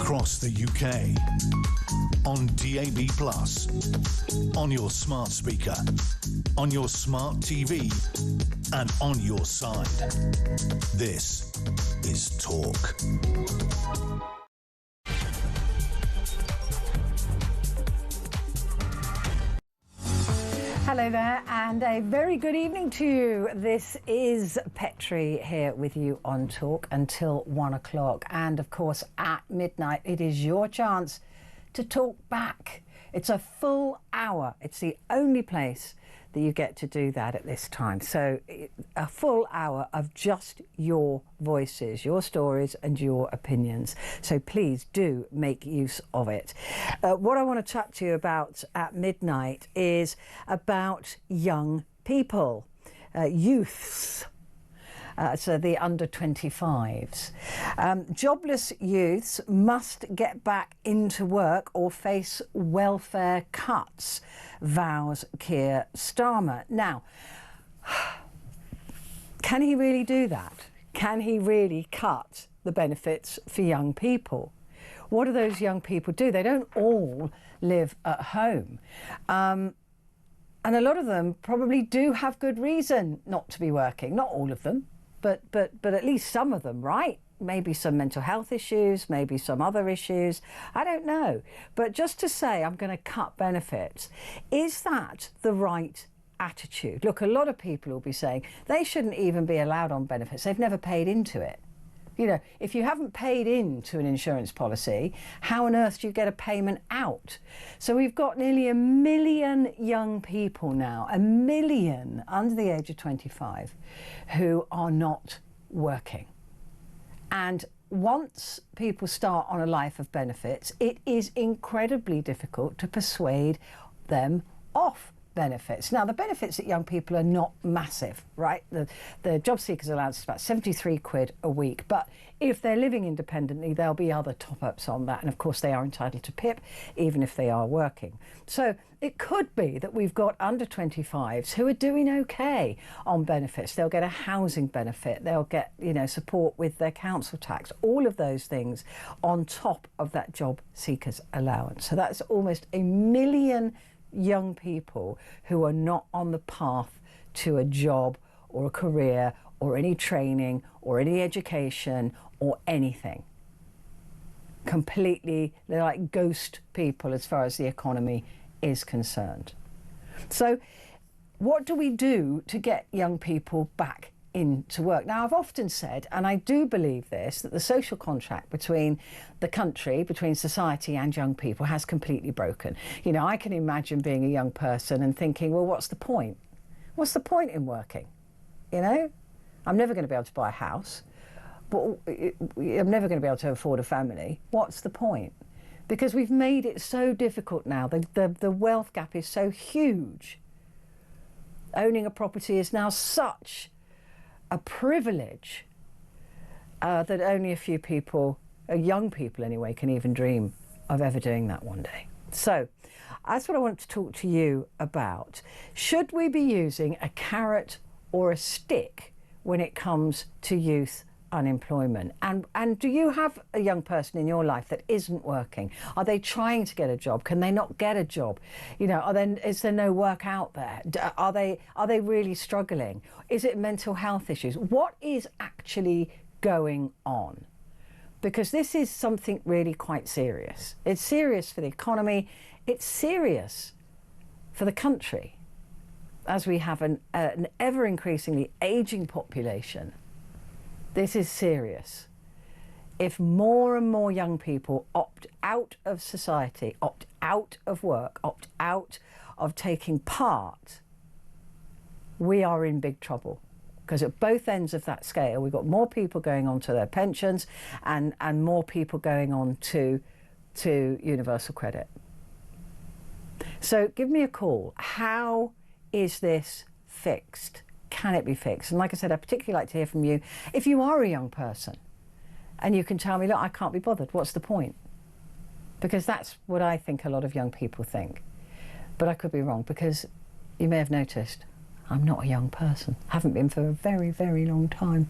across the UK, on DAB+, on your smart speaker, on your smart TV, and on your side. This is Talk. Hello there, and a very good evening to you. This is Petrie here with you on Talk until 1 o'clock. And of course, at midnight, it is your chance to talk back. It's a full hour. It's the only place that you get to do that at this time. So a full hour of just your voices, your stories and your opinions. So please do make use of it. What I want to chat to you about at midnight is about young people, youths. So the under 25s. Jobless youths must get back into work or face welfare cuts, vows Keir Starmer. Now, can he really do that? Can he really cut the benefits for young people? What do those young people do? They don't all live at home. And a lot of them probably do have good reason not to be working. Not all of them. But at least some of them, right? Maybe some mental health issues, maybe some other issues. I don't know. But just to say I'm going to cut benefits, is that the right attitude? Look, a lot of people will be saying they shouldn't even be allowed on benefits. They've never paid into it. You know, if you haven't paid into an insurance policy, how on earth do you get a payment out? So we've got nearly 1 million young people now, 1 million under the age of 25, who are not working. And once people start on a life of benefits, it is incredibly difficult to persuade them off benefits. Now, the benefits that young people are not massive, right? The job seekers allowance is about 73 quid a week, but if they're living independently, there'll be other top-ups on that, and of course they are entitled to PIP even if they are working. So it could be that we've got under 25s who are doing okay on benefits. They'll get a housing benefit, they'll get, you know, support with their council tax, all of those things on top of that job seekers allowance. So that's almost 1 million young people who are not on the path to a job or a career or any training or any education or anything. Completely, they're like ghost people as far as the economy is concerned. So what do we do to get young people back into work? Now, I've often said, and I do believe this, that the social contract between the country, between society and young people has completely broken. You know, I can imagine being a young person and thinking, well, what's the point? What's the point in working? You know, I'm never going to be able to buy a house, but I'm never going to be able to afford a family. What's the point? Because we've made it so difficult now. The wealth gap is so huge. Owning a property is now such a privilege that only a few people, young people anyway, can even dream of ever doing that one day. So that's what I want to talk to you about. Should we be using a carrot or a stick when it comes to youth unemployment? And do you have a young person in your life that isn't working? Are they trying to get a job? Can they not get a job? You know, is there no work out there? Are they really struggling? Is it mental health issues? What is actually going on? Because this is something really quite serious. It's serious for the economy. It's serious for the country, as we have an ever increasingly aging population. This is serious. If more and more young people opt out of society, opt out of work, opt out of taking part, we are in big trouble. Because at both ends of that scale, we've got more people going on to their pensions and more people going on to universal credit. So give me a call. How is this fixed? Can it be fixed? And like I said, I'd particularly like to hear from you if you are a young person and you can tell me, look, I can't be bothered. What's the point? Because that's what I think a lot of young people think. But I could be wrong, because you may have noticed I'm not a young person. Haven't been for a very, very long time.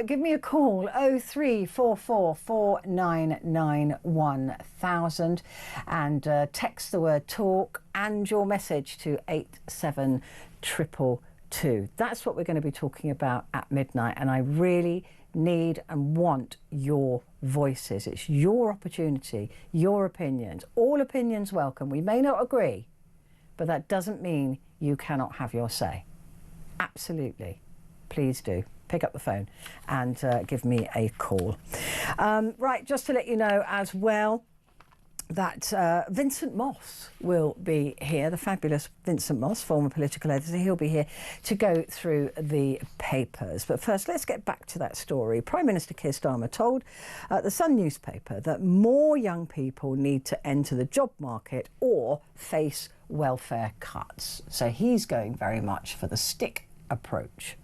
Give me a call, 0344 499 1000, and text the word talk and your message to 87222. That's what we're going to be talking about at midnight, and I really need and want your voices. It's your opportunity, your opinions. All opinions welcome. We may not agree, but that doesn't mean you cannot have your say. Absolutely. Please do. Pick up the phone and give me a call. Right, just to let you know as well that Vincent Moss will be here, the fabulous Vincent Moss, former political editor. He'll be here to go through the papers. But first, let's get back to that story. Prime Minister Keir Starmer told the Sun newspaper that more young people need to enter the job market or face welfare cuts. So he's going very much for the stick approach.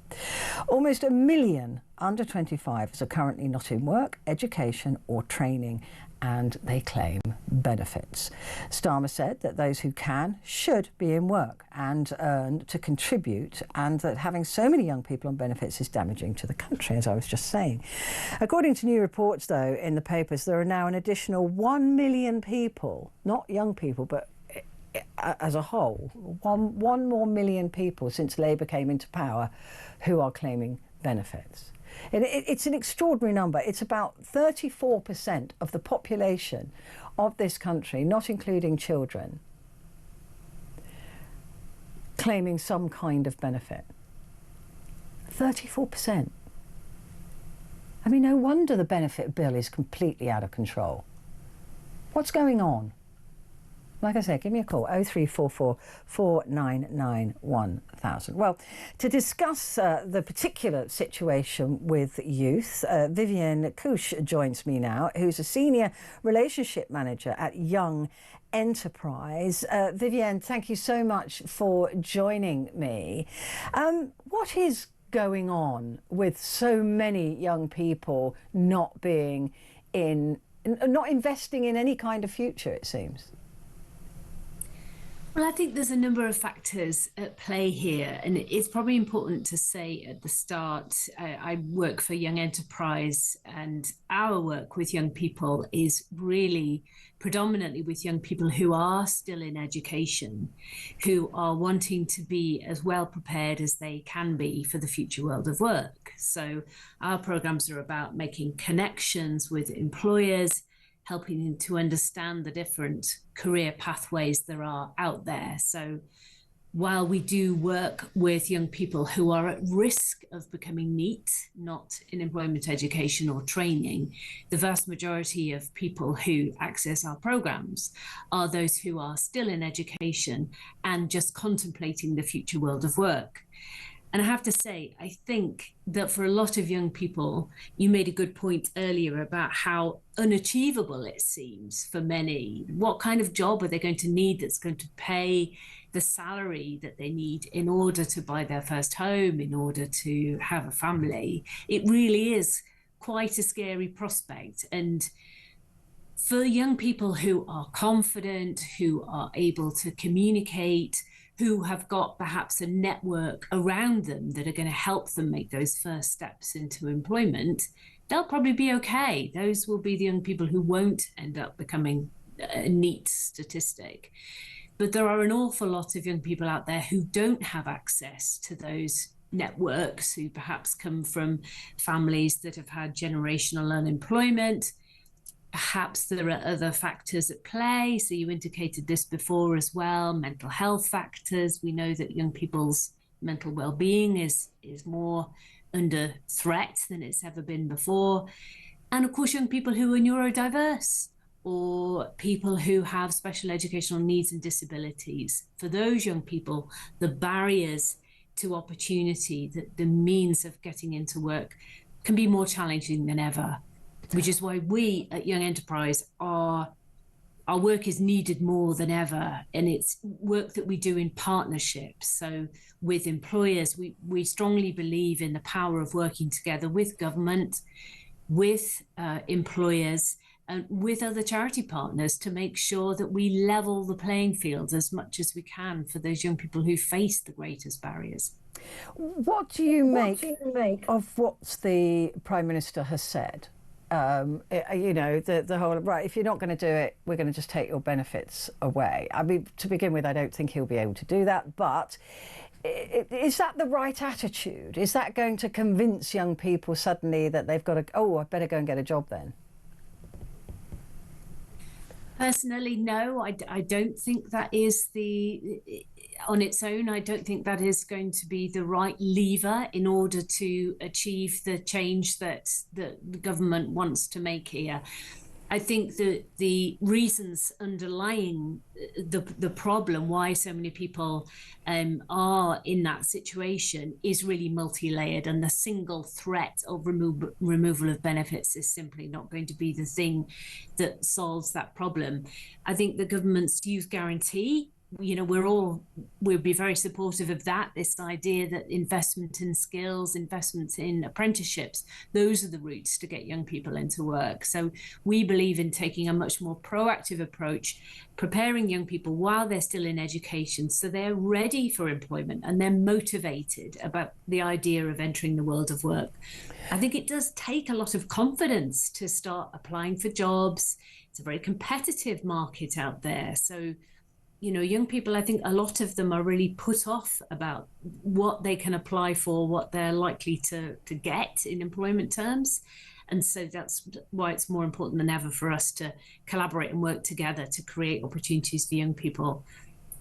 Almost 1 million under 25s are currently not in work, education or training, and they claim benefits. Starmer said that those who can should be in work and earn to contribute, and that having so many young people on benefits is damaging to the country, as I was just saying. According to new reports, though, in the papers, there are now an additional 1 million people, not young people, but as a whole, one more million people since Labour came into power who are claiming benefits. It's an extraordinary number. It's about 34% of the population of this country, not including children, claiming some kind of benefit. 34%. I mean, no wonder the benefit bill is completely out of control. What's going on? Like I said, give me a call, 0344 499 1000. Well, to discuss the particular situation with youth, Vivienne Couche joins me now, who's a senior relationship manager at Young Enterprise. Vivienne, thank you so much for joining me. What is going on with so many young people not investing in any kind of future, it seems? Well, I think there's a number of factors at play here, and it's probably important to say at the start, I work for Young Enterprise, and our work with young people is really predominantly with young people who are still in education, who are wanting to be as well prepared as they can be for the future world of work. So our programs are about making connections with employers, helping them to understand the different career pathways there are out there. So while we do work with young people who are at risk of becoming NEET, not in employment, education or training, the vast majority of people who access our programs are those who are still in education and just contemplating the future world of work. And I have to say, I think that for a lot of young people, you made a good point earlier about how unachievable it seems for many. What kind of job are they going to need that's going to pay the salary that they need in order to buy their first home, in order to have a family? It really is quite a scary prospect. And for young people who are confident, who are able to communicate, who have got perhaps a network around them that are going to help them make those first steps into employment, they'll probably be okay. Those will be the young people who won't end up becoming a NEET statistic. But there are an awful lot of young people out there who don't have access to those networks, who perhaps come from families that have had generational unemployment. Perhaps there are other factors at play. So you indicated this before as well, mental health factors. We know that young people's mental well-being is more under threat than it's ever been before. And of course, young people who are neurodiverse or people who have special educational needs and disabilities. For those young people, the barriers to opportunity, the means of getting into work can be more challenging than ever. Which is why we at Young Enterprise our work is needed more than ever. And it's work that we do in partnership. So with employers, we strongly believe in the power of working together with government, with employers, with other charity partners to make sure that we level the playing field as much as we can for those young people who face the greatest barriers. What do you make of what the Prime Minister has said? You know, the whole, right, if you're not going to do it, we're going to just take your benefits away. I mean, to begin with, I don't think he'll be able to do that, but is that the right attitude? Is that going to convince young people suddenly that they've got to, oh, I better go and get a job then? Personally, no, I don't think that is on its own, I don't think that is going to be the right lever in order to achieve the change that the government wants to make here. I think that the reasons underlying the problem, why so many people are in that situation, is really multi-layered, and the single threat of removal of benefits is simply not going to be the thing that solves that problem. I think the government's youth guarantee, you know, we'll be very supportive of that, this idea that investment in skills, investment in apprenticeships, those are the routes to get young people into work. So we believe in taking a much more proactive approach, preparing young people while they're still in education so they're ready for employment and they're motivated about the idea of entering the world of work. I think it does take a lot of confidence to start applying for jobs. It's a very competitive market out there. So, you know, young people, I think a lot of them are really put off about what they can apply for, what they're likely to get in employment terms. And so that's why it's more important than ever for us to collaborate and work together to create opportunities for young people.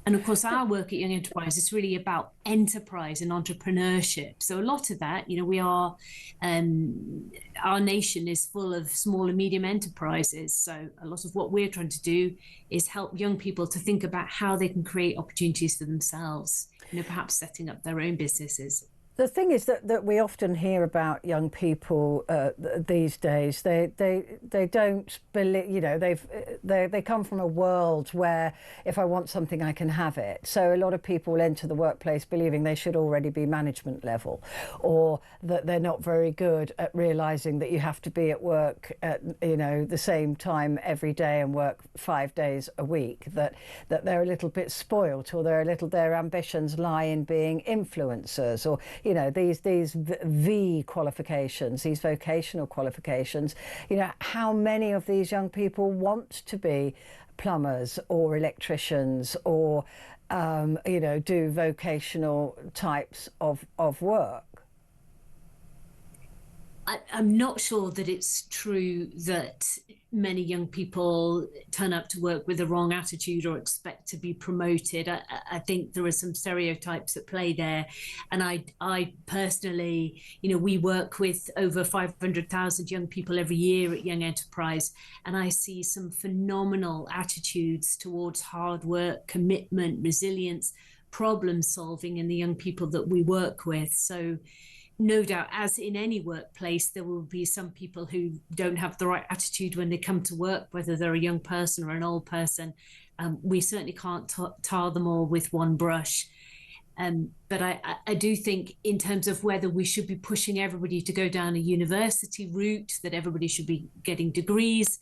And of course, our work at Young Enterprise is really about enterprise and entrepreneurship. So a lot of that, you know, we are, our nation is full of small and medium enterprises. So a lot of what we're trying to do is help young people to think about how they can create opportunities for themselves, you know, perhaps setting up their own businesses. The thing is that we often hear about young people these days. They don't believe, you know, they come from a world where if I want something, I can have it. So a lot of people enter the workplace believing they should already be management level, or that they're not very good at realising that you have to be at work at, you know, the same time every day and work 5 days a week. That they're a little bit spoilt, or their ambitions lie in being influencers, or, you know, these V qualifications, these vocational qualifications. You know, how many of these young people want to be plumbers or electricians or, you know, do vocational types of work? I'm not sure that it's true that many young people turn up to work with the wrong attitude or expect to be promoted. I think there are some stereotypes at play there. And I personally, you know, we work with over 500,000 young people every year at Young Enterprise, and I see some phenomenal attitudes towards hard work, commitment, resilience, problem solving in the young people that we work with. So no doubt, as in any workplace, there will be some people who don't have the right attitude when they come to work, whether they're a young person or an old person. We certainly can't tar them all with one brush. But I do think in terms of whether we should be pushing everybody to go down a university route, that everybody should be getting degrees,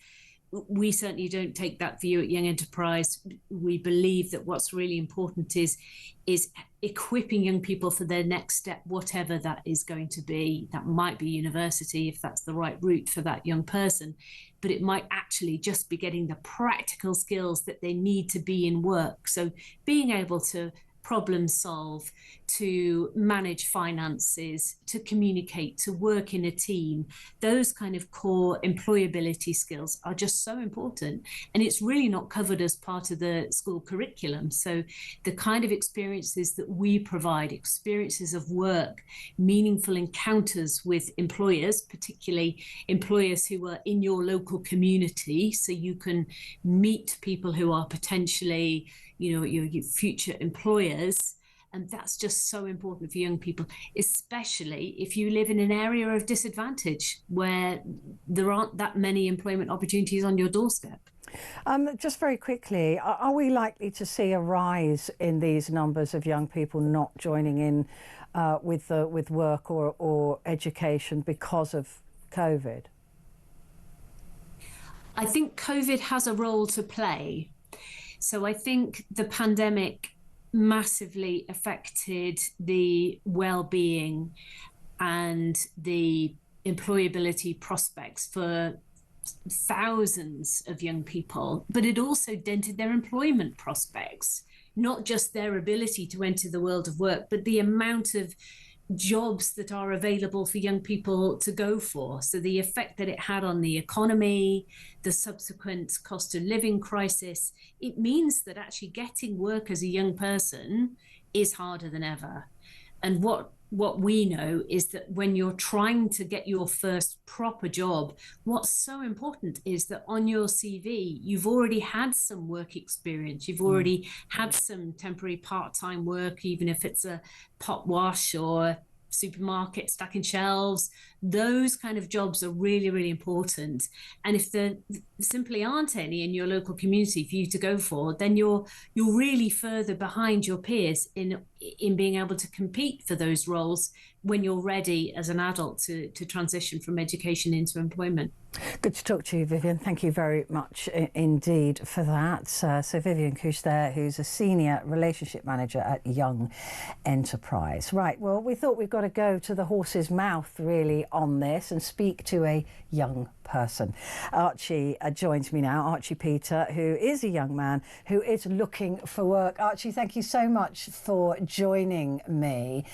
we certainly don't take that view at Young Enterprise. We believe that what's really important is equipping young people for their next step, whatever that is going to be. That might be university, if that's the right route for that young person, but it might actually just be getting the practical skills that they need to be in work. So being able to problem solve, to manage finances, to communicate, to work in a team, those kind of core employability skills are just so important. And it's really not covered as part of the school curriculum. So the kind of experiences that we provide, experiences of work, meaningful encounters with employers, particularly employers who are in your local community, so you can meet people who are potentially, you know, your future employers. And that's just so important for young people, especially if you live in an area of disadvantage where there aren't that many employment opportunities on your doorstep. Just very quickly, are we likely to see a rise in these numbers of young people not joining in with work or education because of COVID? I think COVID has a role to play. So I think the pandemic massively affected the well-being and the employability prospects for thousands of young people, but it also dented their employment prospects, not just their ability to enter the world of work, but the amount of jobs that are available for young people to go for. So the effect that it had on the economy, the subsequent cost of living crisis, it means that actually getting work as a young person is harder than ever. And what we know is that when you're trying to get your first proper job, what's so important is that on your CV, you've already had some work experience. You've already had some temporary part-time work, even if it's a pot wash or supermarket stacking shelves. Those kind of jobs are really, really important. And if there simply aren't any in your local community for you to go for, then you're really further behind your peers in being able to compete for those roles when you're ready as an adult to transition from education into employment. Good to talk to you, Vivian. Thank you very much indeed for that. So Vivian Cush there, who's a Senior Relationship Manager at Young Enterprise. Right, well, we thought we've got to go to the horse's mouth, really, on this and speak to a young person. Archie joins me now, Archie Peter, who is a young man who is looking for work. Archie, thank you so much for joining me.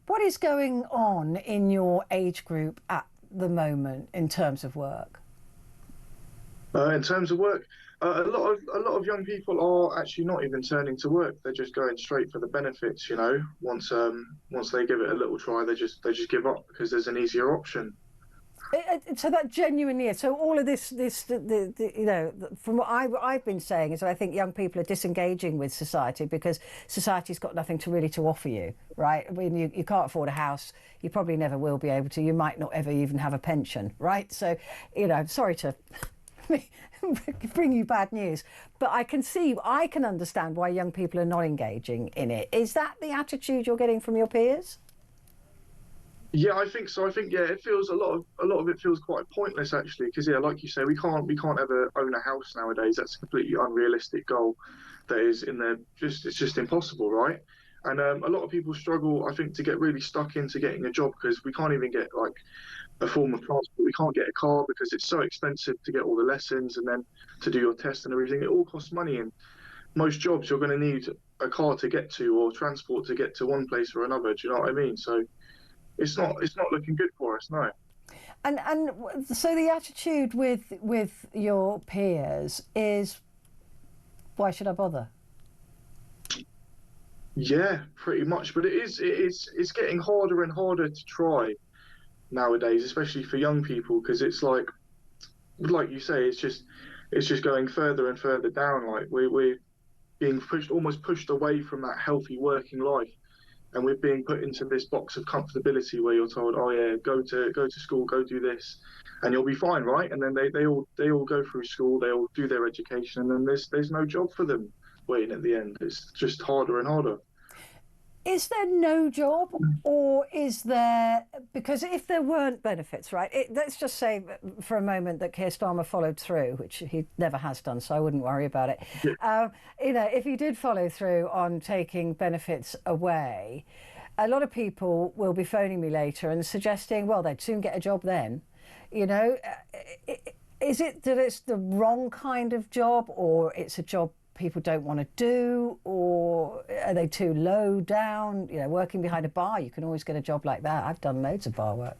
What is going on in your age group at the moment in terms of work? In terms of work, a lot of young people are actually not even turning to work. They're just going straight for the benefits. You know, once they give it a little try, they just give up because there's an easier option. So that genuinely is. So all of this, you know, from what I've been saying is that I think young people are disengaging with society because society's got nothing to really to offer you, right? I mean, you can't afford a house. You probably never will be able to. You might not ever even have a pension, right? So, you know, sorry to bring you bad news, but I can understand why young people are not engaging in it. Is that the attitude you're getting from your peers? Yeah, I think so. I think it feels a lot of it feels quite pointless actually, because like you say, we can't ever own a house nowadays. That's a completely unrealistic goal. That is in there. It's just impossible, right? And a lot of people struggle, I think, to get really stuck into getting a job because we can't even get like a form of transport. We can't get a car because it's so expensive to get all the lessons and then to do your test and everything. It all costs money, and most jobs you're going to need a car to get to or transport to get to one place or another. Do you know what I mean? So it's not looking good for us, no. And so the attitude with your peers is, why should I bother? Yeah, pretty much. But it's getting harder and harder to try nowadays, especially for young people, because it's like you say, it's just going further and further down. Like we're being almost pushed away from that healthy working life. And we're being put into this box of comfortability where you're told, oh yeah, go to school, go do this, and you'll be fine, right? And then they all go through school, they all do their education, and then there's no job for them waiting at the end. It's just harder and harder. Is there no job, or is there, because if there weren't benefits, right, let's just say for a moment that Keir Starmer followed through, which he never has done, so I wouldn't worry about it. Yeah. You know, if he did follow through on taking benefits away, a lot of people will be phoning me later and suggesting, well, they'd soon get a job then. You know, is it that it's the wrong kind of job, or it's a job people don't want to do, or are they too low down? You know, working behind a bar, you can always get a job like that. I've done loads of bar work.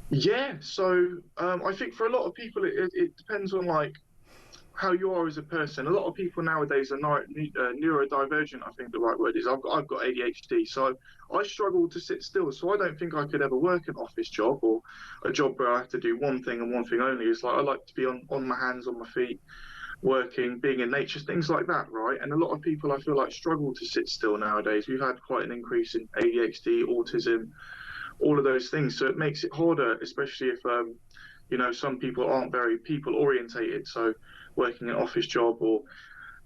Yeah, so I think for a lot of people it depends on like how you are as a person. A lot of people nowadays are neurodivergent, I think the right word is. I've got ADHD, so I struggle to sit still. So I don't think I could ever work an office job or a job where I have to do one thing and one thing only. It's like I like to be on my hands, on my feet, working, being in nature, things like that, right? And a lot of people, I feel like, struggle to sit still nowadays. We've had quite an increase in ADHD, autism, all of those things. So it makes it harder, especially if, you know, some people aren't very people orientated. So working an office job or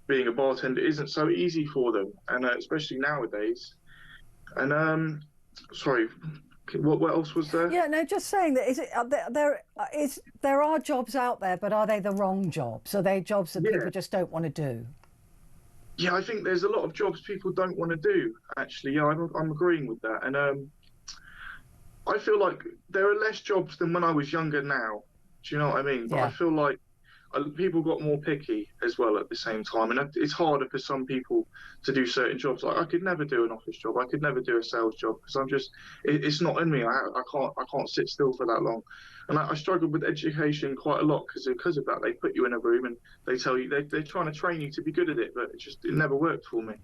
being a bartender isn't so easy for them, and especially nowadays. And sorry, What else was there? Yeah, no, just saying that there are jobs out there, but are they the wrong jobs? Are they jobs that people just don't want to do? Yeah, I think there's a lot of jobs people don't want to do, actually. Yeah, I'm agreeing with that. And I feel like there are less jobs than when I was younger now. Do you know what I mean? But I feel like people got more picky as well at the same time. And it's harder for some people to do certain jobs. Like I could never do an office job. I could never do a sales job because it's not in me. I can't sit still for that long. And I struggled with education quite a lot because of that. They put you in a room and they tell you they're trying to train you to be good at it, but it never worked for me.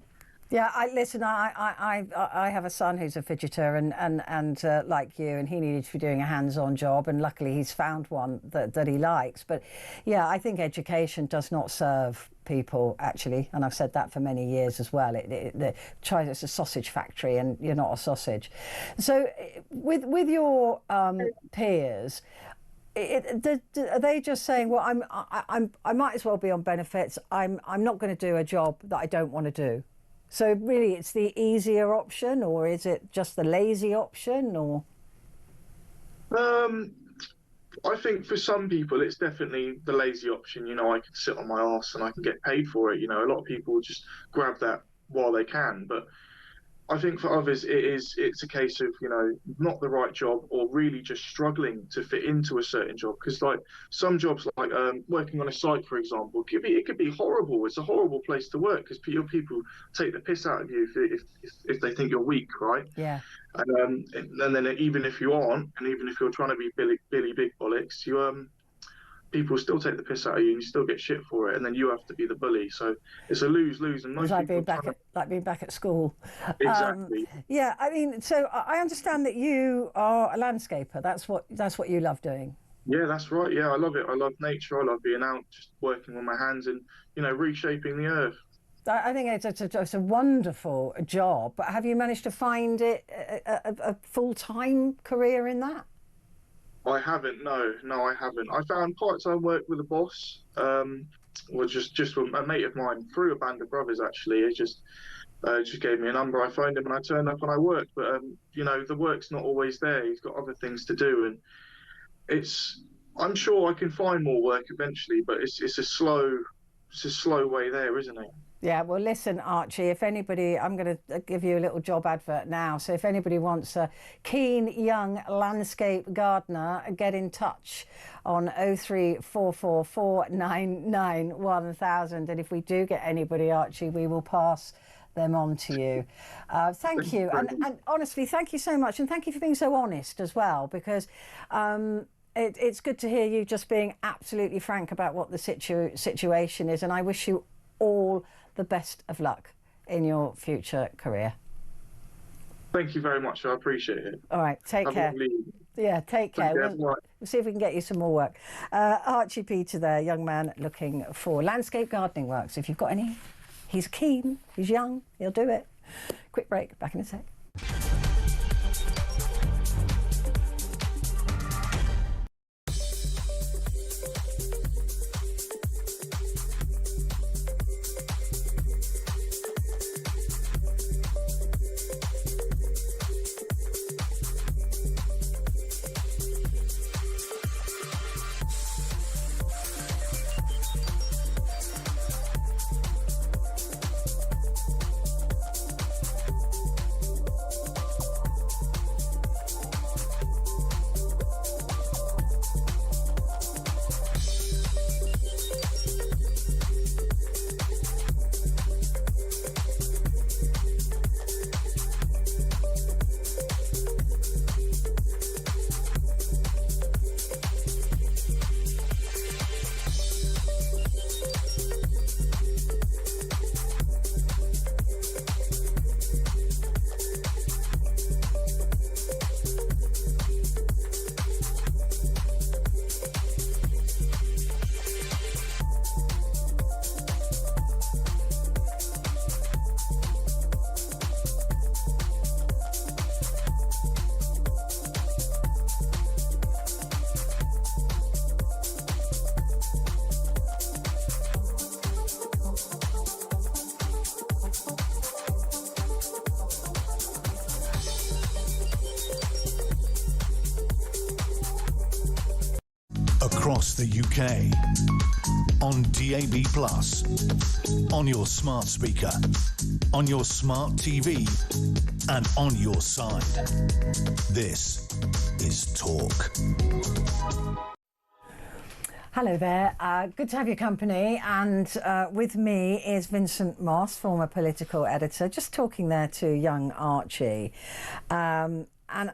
Yeah, I have a son who's a fidgeter and like you, and he needed to be doing a hands-on job, and luckily he's found one that he likes. But yeah, I think education does not serve people, actually, and I've said that for many years as well. It's a sausage factory, and you're not a sausage. So with your peers, are they just saying, well, I might as well be on benefits. I'm not going to do a job that I don't want to do? So really, it's the easier option, or is it just the lazy option, or? I think for some people, it's definitely the lazy option. You know, I can sit on my arse and I can get paid for it. You know, a lot of people just grab that while they can, but I think for others, it's a case of, you know, not the right job or really just struggling to fit into a certain job. Because like some jobs, like working on a site, for example, it could be horrible. It's a horrible place to work because people take the piss out of you if they think you're weak, right? Yeah. And then even if you aren't, and even if you're trying to be Billy Big Bollocks, people still take the piss out of you and you still get shit for it, and then you have to be the bully. So it's a lose-lose. And most like people being back at school. Exactly. Yeah, I mean, so I understand that you are a landscaper. That's what you love doing. Yeah, that's right. Yeah, I love it. I love nature. I love being out, just working with my hands and, you know, reshaping the earth. I think it's a wonderful job. But have you managed to find it a full-time career in that? I haven't. No, I haven't. I found part-time work with a boss, or just a mate of mine through a band of brothers. Actually, it just gave me a number. I phoned him and I turned up and I worked. But you know, the work's not always there. He's got other things to do, and I'm sure I can find more work eventually, but it's a slow way there, isn't it? Yeah, well, listen, Archie, if anybody, I'm going to give you a little job advert now. So if anybody wants a keen young landscape gardener, get in touch on 0344499 1000. And if we do get anybody, Archie, we will pass them on to you. Thank you. And honestly, thank you so much. And thank you for being so honest as well, because it's good to hear you just being absolutely frank about what the situation is. And I wish you all the best of luck in your future career. Thank you very much. I appreciate it. All right, take care. Yeah, take care. We'll see if we can get you some more work. Archie Peter there, young man looking for landscape gardening work. So if you've got any, he's keen, he's young, he'll do it. Quick break, back in a sec. across the UK, on DAB+, on your smart speaker, on your smart TV, and on your side. This is Talk. Hello there, good to have your company, and with me is Vincent Moss, former political editor, just talking there to young Archie. And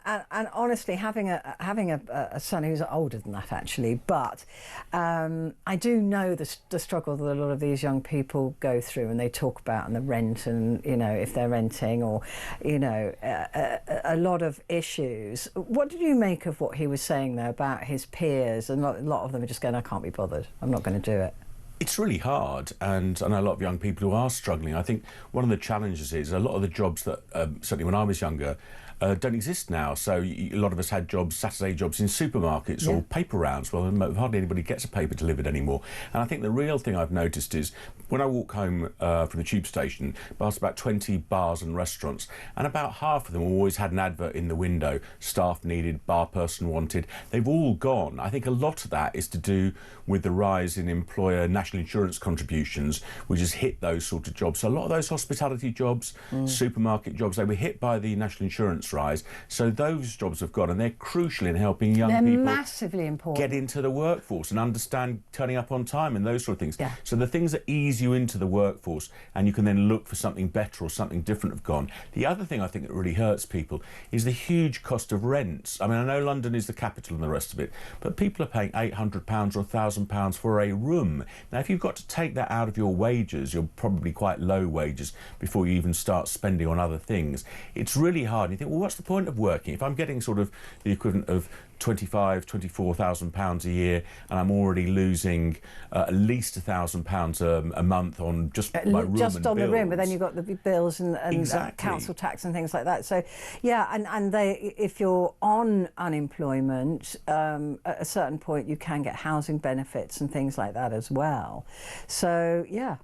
honestly, having a son who's older than that, actually, but I do know the struggle that a lot of these young people go through, and they talk about, and the rent, and if they're renting, or a lot of issues. What did you make of what he was saying there about his peers? And a lot of them are just going, I can't be bothered, I'm not going to do it. It's really hard, and I know a lot of young people who are struggling. I think one of the challenges is a lot of the jobs that, certainly when I was younger, don't exist now. So a lot of us had jobs, Saturday jobs in supermarkets or paper rounds. Well, hardly anybody gets a paper delivered anymore. And I think the real thing I've noticed is when I walk home from the tube station, past about 20 bars and restaurants, and about half of them always had an advert in the window, staff needed, bar person wanted. They've all gone. I think a lot of that is to do with the rise in employer national insurance contributions, which has hit those sort of jobs. So a lot of those hospitality jobs, supermarket jobs, they were hit by the national insurance rise, so those jobs have gone, and they're crucial in helping young people massively important, get into the workforce and understand turning up on time and those sort of things. So the things that ease you into the workforce and you can then look for something better or something different have gone. The other thing I think that really hurts people is the huge cost of rents. I mean, I know London is the capital and the rest of it, but people are paying £800 or £1,000 for a room. Now, if you've got to take that out of your wages, you're probably quite low wages before you even start spending on other things. It's really hard. And you think, well, what's the point of working? If I'm getting sort of the equivalent of £24,000 a year, and I'm already losing at least £1,000 a month on just my room just and on bills. the room, but then you've got the bills and Exactly. Council tax and things like that. So yeah, and if you're on unemployment, at a certain point you can get housing benefits and things like that as well. So yeah.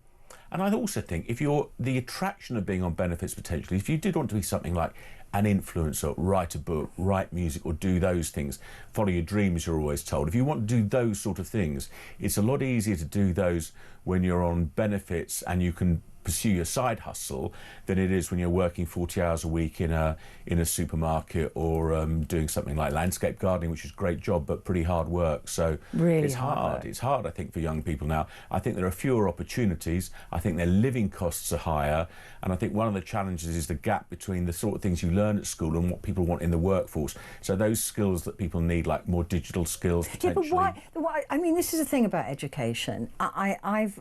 And I also think if you're the attraction of being on benefits potentially, if you did want to be something like an influencer, write a book, write music, or do those things, follow your dreams, you're always told. If you want to do those sort of things, it's a lot easier to do those when you're on benefits and you can pursue your side hustle than it is when you're working 40 hours a week in a supermarket or doing something like landscape gardening, which is a great job but pretty hard work. So really it's hard. It's hard, I think, for young people now. I think there are fewer opportunities. I think their living costs are higher, and I think one of the challenges is the gap between the sort of things you learn at school and what people want in the workforce. So those skills that people need, like more digital skills potentially. Yeah, but why? I mean, this is the thing about education. I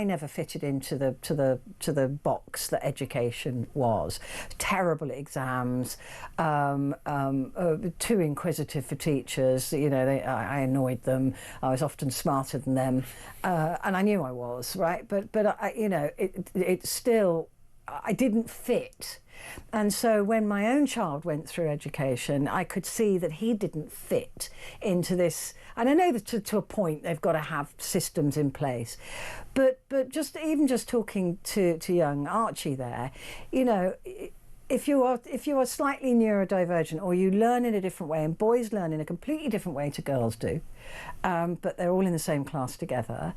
never fitted into the box that education was. Terrible exams, too inquisitive for teachers. I annoyed them. I was often smarter than them, and I knew I was, right. But it still, I didn't fit. And so when my own child went through education, I could see that he didn't fit into this. And I know that to a point they've got to have systems in place. But just talking to young Archie there, if you are slightly neurodivergent, or you learn in a different way, and boys learn in a completely different way to girls do, but they're all in the same class together,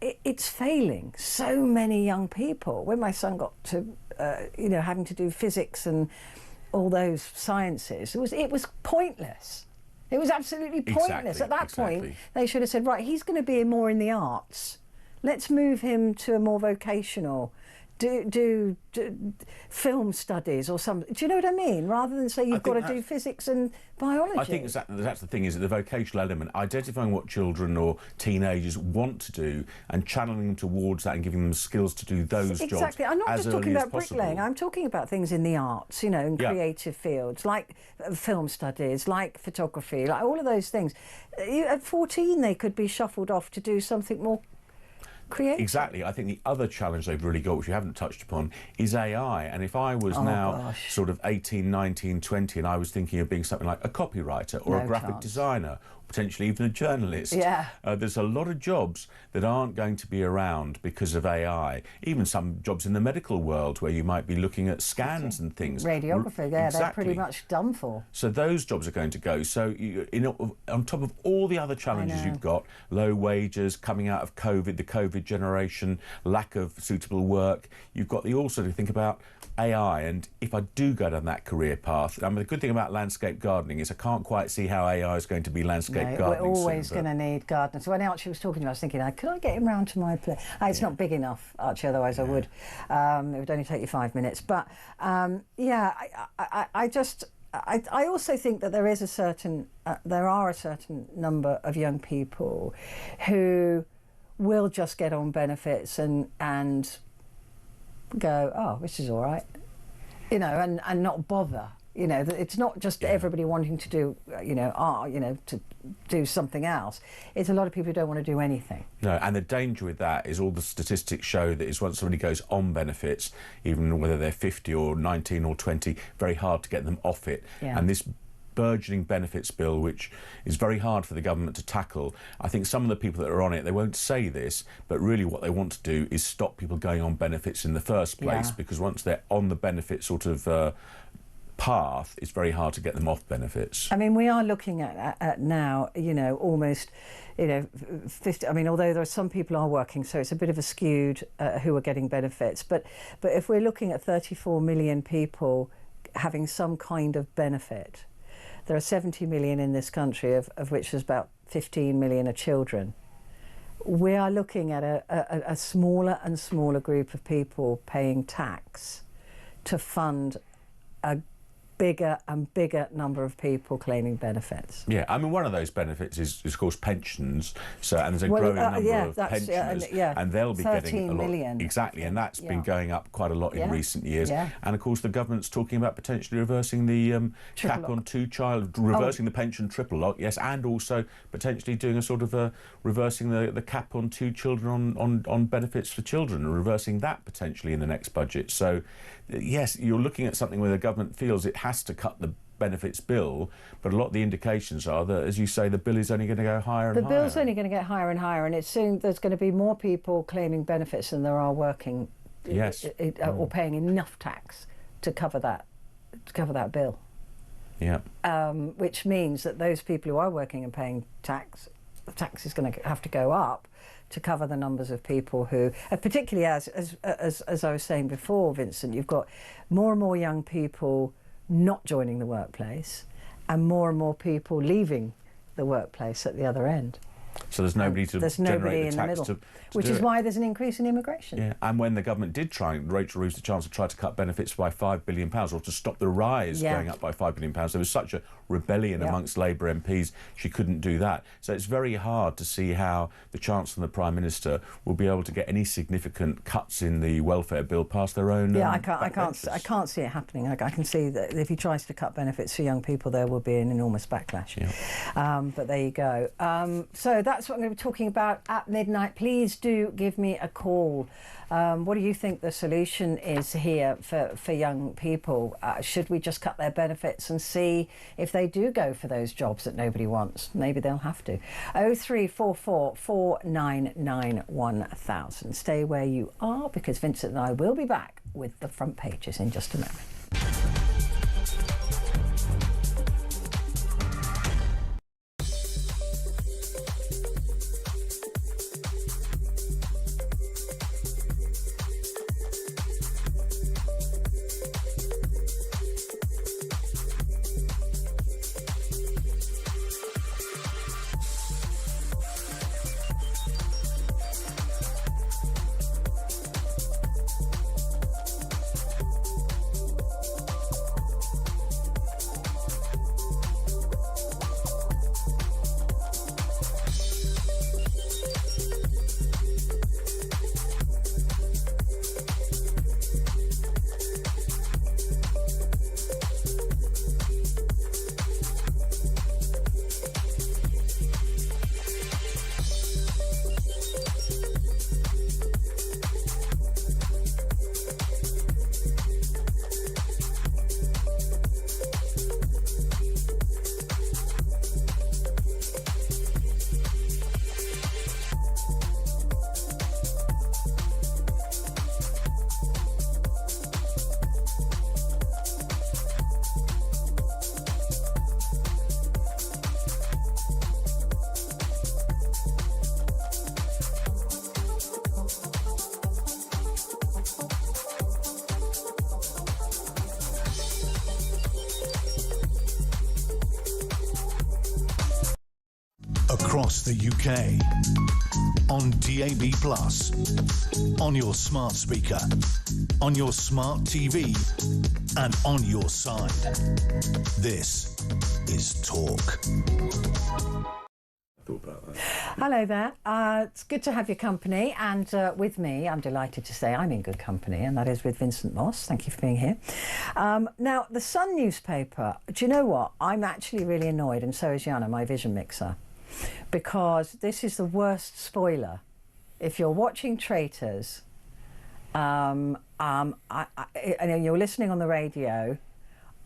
it's failing so many young people. When my son got to, having to do physics and all those sciences, it was pointless. It was absolutely pointless. At that point, they should have said, right, he's going to be more in the arts. Let's move him to a more vocational, do film studies or something. Do you know what I mean? Rather than say you've got to do physics and biology. I think that's the thing, is that the vocational element, identifying what children or teenagers want to do and channeling them towards that and giving them skills to do those jobs. Exactly. I'm not just talking about bricklaying. I'm talking about things in the arts, in creative fields, like film studies, like photography, like all of those things. At 14, they could be shuffled off to do something more creative. Exactly. I think the other challenge they've really got, which you haven't touched upon, is AI. And if I was sort of 18, 19, 20, and I was thinking of being something like a copywriter or a graphic designer potentially even a journalist. Yeah. There's a lot of jobs that aren't going to be around because of AI. Even some jobs in the medical world where you might be looking at scans and things. Radiography, yeah, exactly. they're pretty much done for. So those jobs are going to go. So on top of all the other challenges you've got, low wages, coming out of COVID, the COVID generation, lack of suitable work, you've got also to think about AI. And if I do go down that career path, I mean, the good thing about landscape gardening is I can't quite see how AI is going to be landscape gardening. We're always going to need gardeners. So when Archie was talking to me, I was thinking, could I get him round to my place? It's not big enough, Archie, otherwise I would. It would only take you 5 minutes. But I also think that there are a certain number of young people who will just get on benefits and go, oh, this is all right, and not bother. It's not just everybody wanting to do, to do something else. It's a lot of people who don't want to do anything. No, and the danger with that is all the statistics show that is once somebody goes on benefits, even whether they're 50 or 19 or 20, very hard to get them off it. Yeah. And this burgeoning benefits bill, which is very hard for the government to tackle, I think some of the people that are on it, they won't say this, but really what they want to do is stop people going on benefits in the first place, because once they're on the benefit sort of path, it's very hard to get them off benefits. I mean, we are looking at now, almost, 50. I mean, although there are some people are working, so it's a bit of a skewed who are getting benefits. But if we're looking at 34 million people having some kind of benefit, there are 70 million in this country, of which there's about 15 million are children. We are looking at a smaller and smaller group of people paying tax to fund a bigger and bigger number of people claiming benefits. Yeah, I mean, one of those benefits is of course pensions. So, and there's a growing number of pensioners, and they'll be getting a lot. Million. Exactly, and that's been going up quite a lot in recent years. Yeah. And of course, the government's talking about potentially reversing the cap on reversing the pension triple lock. Yes, and also potentially doing a sort of reversing the cap on 2 children on benefits for children, and reversing that potentially in the next budget. So, yes, you're looking at something where the government feels it has to cut the benefits bill, but a lot of the indications are that, as you say, the bill is only going to go higher and higher. The bill's only going to get higher and higher, and it's soon there's going to be more people claiming benefits than there are working, or paying enough tax to cover that bill. Yeah. Which means that those people who are working and paying tax, the tax is going to have to go up to cover the numbers of people who, particularly as I was saying before, Vincent, you've got more and more young people not joining the workplace and more people leaving the workplace at the other end. So there's nobody to generate the tax to which is why there's an increase in immigration. Yeah, and when the government did try, Rachel Reeves, the Chancellor, tried to cut benefits by £5 billion, or to stop the rise going up by £5 billion, there was such a rebellion amongst Labour MPs, she couldn't do that. So it's very hard to see how the Chancellor and the Prime Minister will be able to get any significant cuts in the welfare bill past their own. I can't see it happening. I can see that if he tries to cut benefits for young people, there will be an enormous backlash. Yeah. But there you go. So that's what I'm going to be talking about at midnight. Please do give me a call. What do you think the solution is here for young people? Should we just cut their benefits and see if they do go for those jobs that nobody wants? Maybe they'll have to. 0344 499 1000. Stay where you are, because Vincent and I will be back with the front pages in just a moment. across the UK, on DAB+, on your smart speaker, on your smart TV, and on your side. This is Talk. Hello there. It's good to have your company, and with me, I'm delighted to say I'm in good company, and that is with Vincent Moss. Thank you for being here. Now, the Sun newspaper, do you know what? I'm actually really annoyed, and so is Jana, my vision mixer, because this is the worst spoiler. If you're watching Traitors, and you're listening on the radio,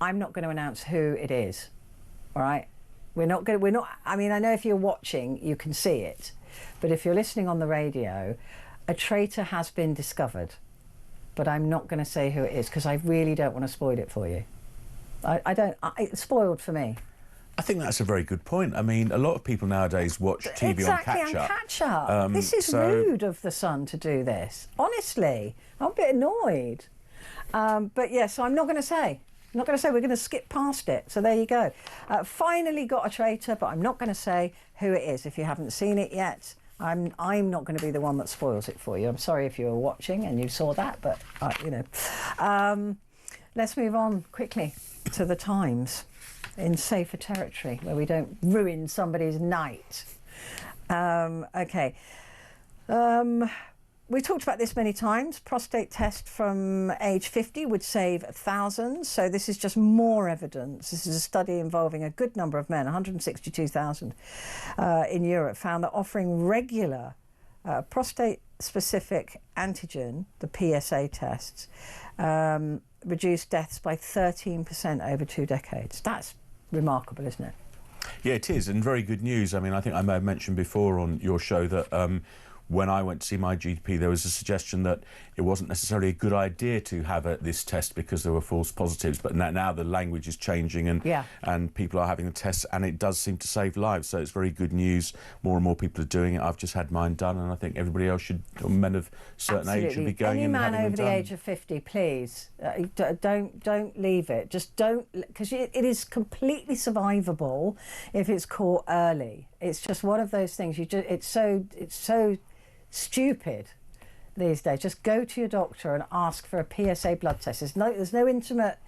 I'm not going to announce who it is, all right? I mean, I know if you're watching, you can see it, but if you're listening on the radio, a traitor has been discovered, but I'm not going to say who it is because I really don't want to spoil it for you. It's spoiled for me. I think that's a very good point. I mean, a lot of people nowadays watch TV on catch-up. This is rude of the Sun to do this. Honestly, I'm a bit annoyed. But yeah, so I'm not going to say. I'm not going to say, we're going to skip past it. So there you go. Finally got a traitor, but I'm not going to say who it is. If you haven't seen it yet, I'm not going to be the one that spoils it for you. I'm sorry if you were watching and you saw that, but, you know. Let's move on quickly to the Times in safer territory where we don't ruin somebody's night. Okay. We talked about this many times. Prostate test from age 50 would save thousands. So this is just more evidence. This is a study involving a good number of men, 162,000 in Europe, found that offering regular prostate-specific antigen, the PSA tests, reduced deaths by 13% over 2 decades. That's remarkable, isn't it? Yeah, it is, and very good news. I mean, I think I may have mentioned before on your show that when I went to see my GP, there was a suggestion that it wasn't necessarily a good idea to have this test because there were false positives. But now the language is changing, and people are having the tests, and it does seem to save lives. So it's very good news. More and more people are doing it. I've just had mine done, and I think everybody else should, or men of certain age, should be going in and having them done. Any man over the age of 50, please, don't leave it. Just don't, because it is completely survivable if it's caught early. It's just one of those things. It's so stupid these days. Just go to your doctor and ask for a PSA blood test. There's no intimate,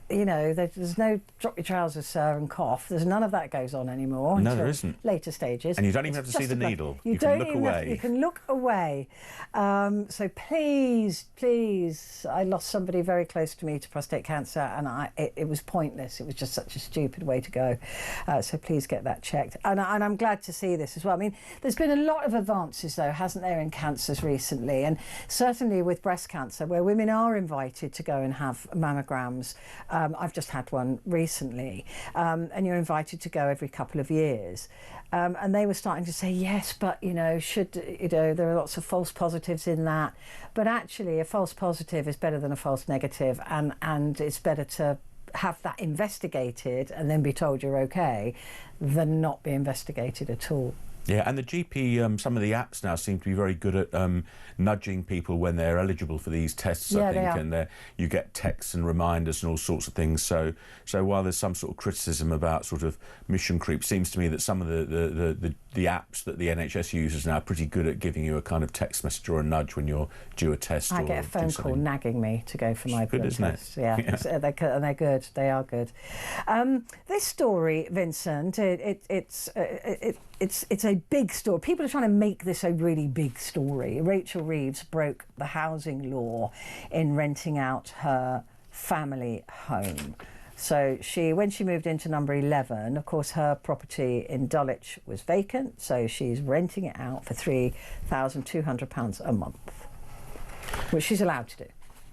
you know, there's no drop your trousers, sir, and cough. There's none of that goes on anymore. No, there isn't. Later stages. And you don't even have to see the needle. You can look away. You can look away. So please, I lost somebody very close to me to prostate cancer, and it was pointless. It was just such a stupid way to go. So please get that checked. And I'm glad to see this as well. I mean, there's been a lot of advances, though, hasn't there, in cancers recently, and certainly with breast cancer, where women are invited to go and have mammograms. I've just had one recently, and you're invited to go every couple of years. And they were starting to say, yes, but, you know, there are lots of false positives in that. But actually, a false positive is better than a false negative, and it's better to have that investigated and then be told you're okay than not be investigated at all. Yeah, and the GP, some of the apps now seem to be very good at nudging people when they're eligible for these tests, I think, and you get texts and reminders and all sorts of things. So while there's some sort of criticism about sort of mission creep, seems to me that some of the apps that the NHS uses now are pretty good at giving you a kind of text message or a nudge when you're due a test. I get a phone call nagging me to go for my blood tests. Yeah, and they're good. They are good. This story, Vincent, it's a big story. People are trying to make this a really big story. Rachel Reeves broke the housing law in renting out her family home. So when she moved into number 11, of course, her property in Dulwich was vacant, so she's renting it out for £3,200 a month, which she's allowed to do.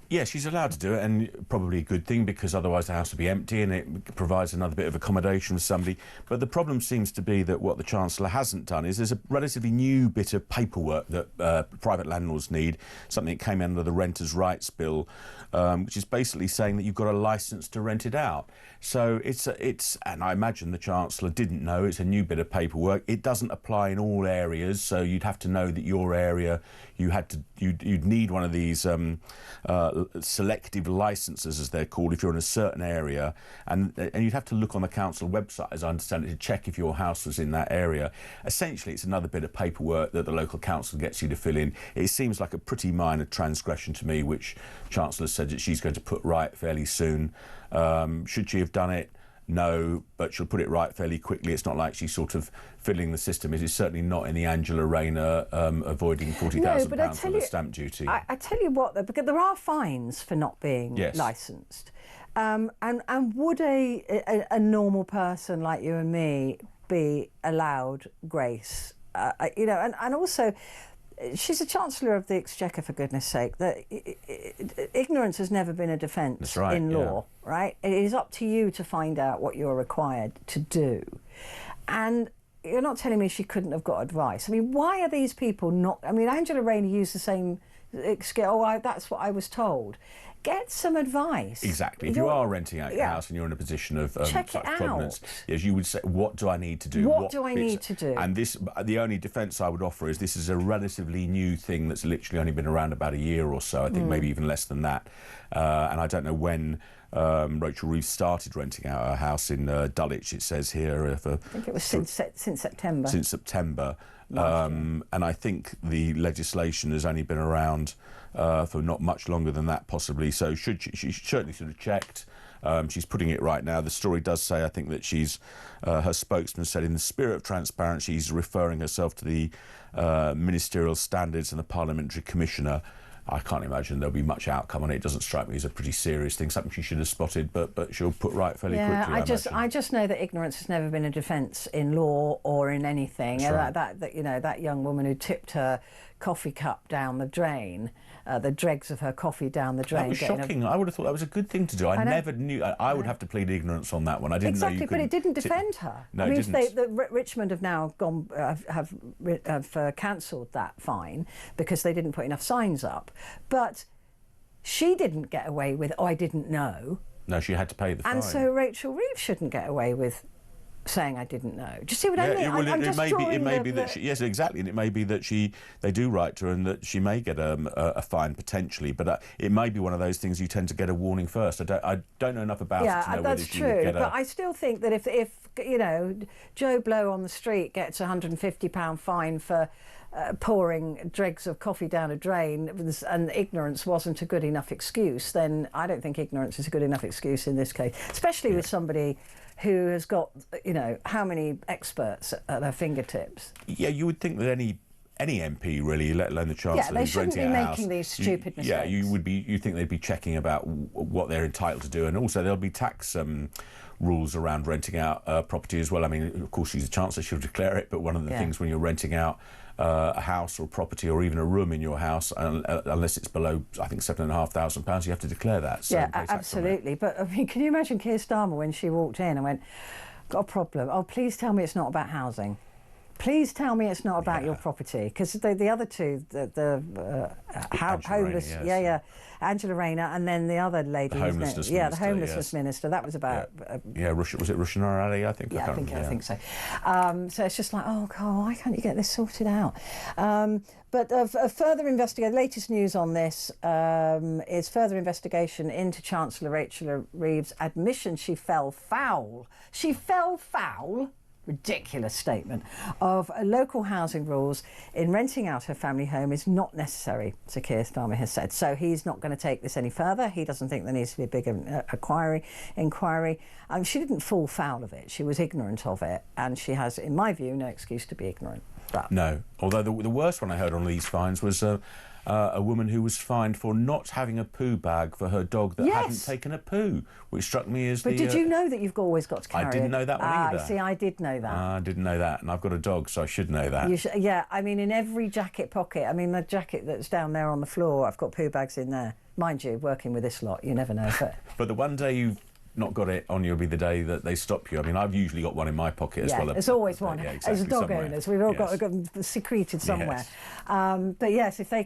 Yeah, she's allowed to do it, and probably a good thing, because otherwise the house would be empty and it provides another bit of accommodation for somebody. But the problem seems to be that what the Chancellor hasn't done is there's a relatively new bit of paperwork that private landlords need, something that came under the Renters' Rights Bill, which is basically saying that you've got a licence to rent it out. So it's, and I imagine the Chancellor didn't know, it's a new bit of paperwork. It doesn't apply in all areas, so you'd have to know that your area, you'd need one of these selective licences, as they're called, if you're in a certain area, and you'd have to look on the council website, as I understand it, to check if your house was in that area. Essentially, it's another bit of paperwork that the local council gets you to fill in. It seems like a pretty minor transgression to me, which Chancellor said that she's going to put right fairly soon. Should she have done it? No, but she'll put it right fairly quickly. It's not like she's sort of fiddling the system. It is certainly not in the Angela Rayner avoiding £40,000 for the stamp duty. I tell you what, though, because there are fines for not being licensed. And would a normal person like you and me be allowed grace? You know, and also, she's a Chancellor of the Exchequer, for goodness sake. That ignorance has never been a defence in law, right? It is up to you to find out what you're required to do. And you're not telling me she couldn't have got advice. I mean, why are these people not... I mean, Angela Rayner used the same excuse, that's what I was told. Get some advice. Exactly. If you are renting out your house and you're in a position of such prominence, yes, you would say, what do I need to do? What do I need to do? And the only defence I would offer is this is a relatively new thing that's literally only been around about a year or so, I think maybe even less than that. And I don't know when Rachel Reeves started renting out her house in Dulwich, it says here. I think it was since September. Since September. And I think the legislation has only been around for not much longer than that, possibly. So she certainly should have checked. She's putting it right now. The story does say, I think, that she's her spokesman said, in the spirit of transparency, she's referring herself to the ministerial standards and the parliamentary commissioner. I can't imagine there'll be much outcome on it. It doesn't strike me as a pretty serious thing, something she should have spotted, but she'll put right fairly quickly. I just know that ignorance has never been a defence in law or in anything. Right. That you know, that young woman who tipped her coffee cup down the drain, the dregs of her coffee down the drain. That was shocking. I would have thought that was a good thing to do. I never knew. I would have to plead ignorance on that one. I didn't know you could. But it didn't defend her. No, I mean, it didn't. Richmond have now gone have cancelled that fine because they didn't put enough signs up, but she didn't get away with, I didn't know. No, she had to pay the fine. And so Rachel Reeves shouldn't get away with saying I didn't know. Do you see what I mean? Well, it may be that yes, exactly, and it may be that they do write to her and that she may get a fine potentially, but it may be one of those things you tend to get a warning first. I don't know enough about it to know whether she would get but I still think that if you know, Joe Blow on the street gets a £150 fine for pouring dregs of coffee down a drain and ignorance wasn't a good enough excuse, then I don't think ignorance is a good enough excuse in this case, especially with somebody who has got, you know, how many experts at their fingertips. Yeah, you would think that any MP really, let alone the Chancellor, who's renting a house, they shouldn't be making these stupid mistakes. Yeah, you think they'd be checking about what they're entitled to do, and also there'll be tax rules around renting out property as well. I mean, of course, she's a Chancellor, she'll declare it, but one of the things when you're renting out a house or property or even a room in your house, unless it's below, I think, £7,500, you have to declare that. So yeah, absolutely. But I mean, can you imagine Keir Starmer when she walked in and went, got a problem? Oh, please tell me it's not about housing. Please tell me it's not about your property, because the other two, homeless, Angela Rayner, and then the other lady, the homelessness minister, the homelessness minister. That was about was it Rushna Ali? I think. Yeah, I think so. So it's just like, oh God, why can't you get this sorted out? But further investigation, latest news on this is further investigation into Chancellor Rachel Reeves' admission she fell foul. She fell foul. Ridiculous statement of local housing rules in renting out her family home is not necessary, Sir Keir Starmer has said. So he's not going to take this any further. He doesn't think there needs to be a bigger inquiry. She didn't fall foul of it. She was ignorant of it, and she has, in my view, no excuse to be ignorant. But no, although the worst one I heard on these fines was a woman who was fined for not having a poo bag for her dog that hadn't taken a poo, which struck me as But did you know that you've always got to carry I didn't know that one either. See, I did know that. I didn't know that, and I've got a dog, so I should know that. Yeah, I mean, in every jacket pocket, I mean, the jacket that's down there on the floor, I've got poo bags in there. Mind you, working with this lot, you never know. But the one day you've not got it on you will be the day that they stop you. I mean, I've usually got one in my pocket as well. There's always one. Yeah, exactly, as dog somewhere. Owners, we've all got them secreted somewhere. Yes. But yes, if they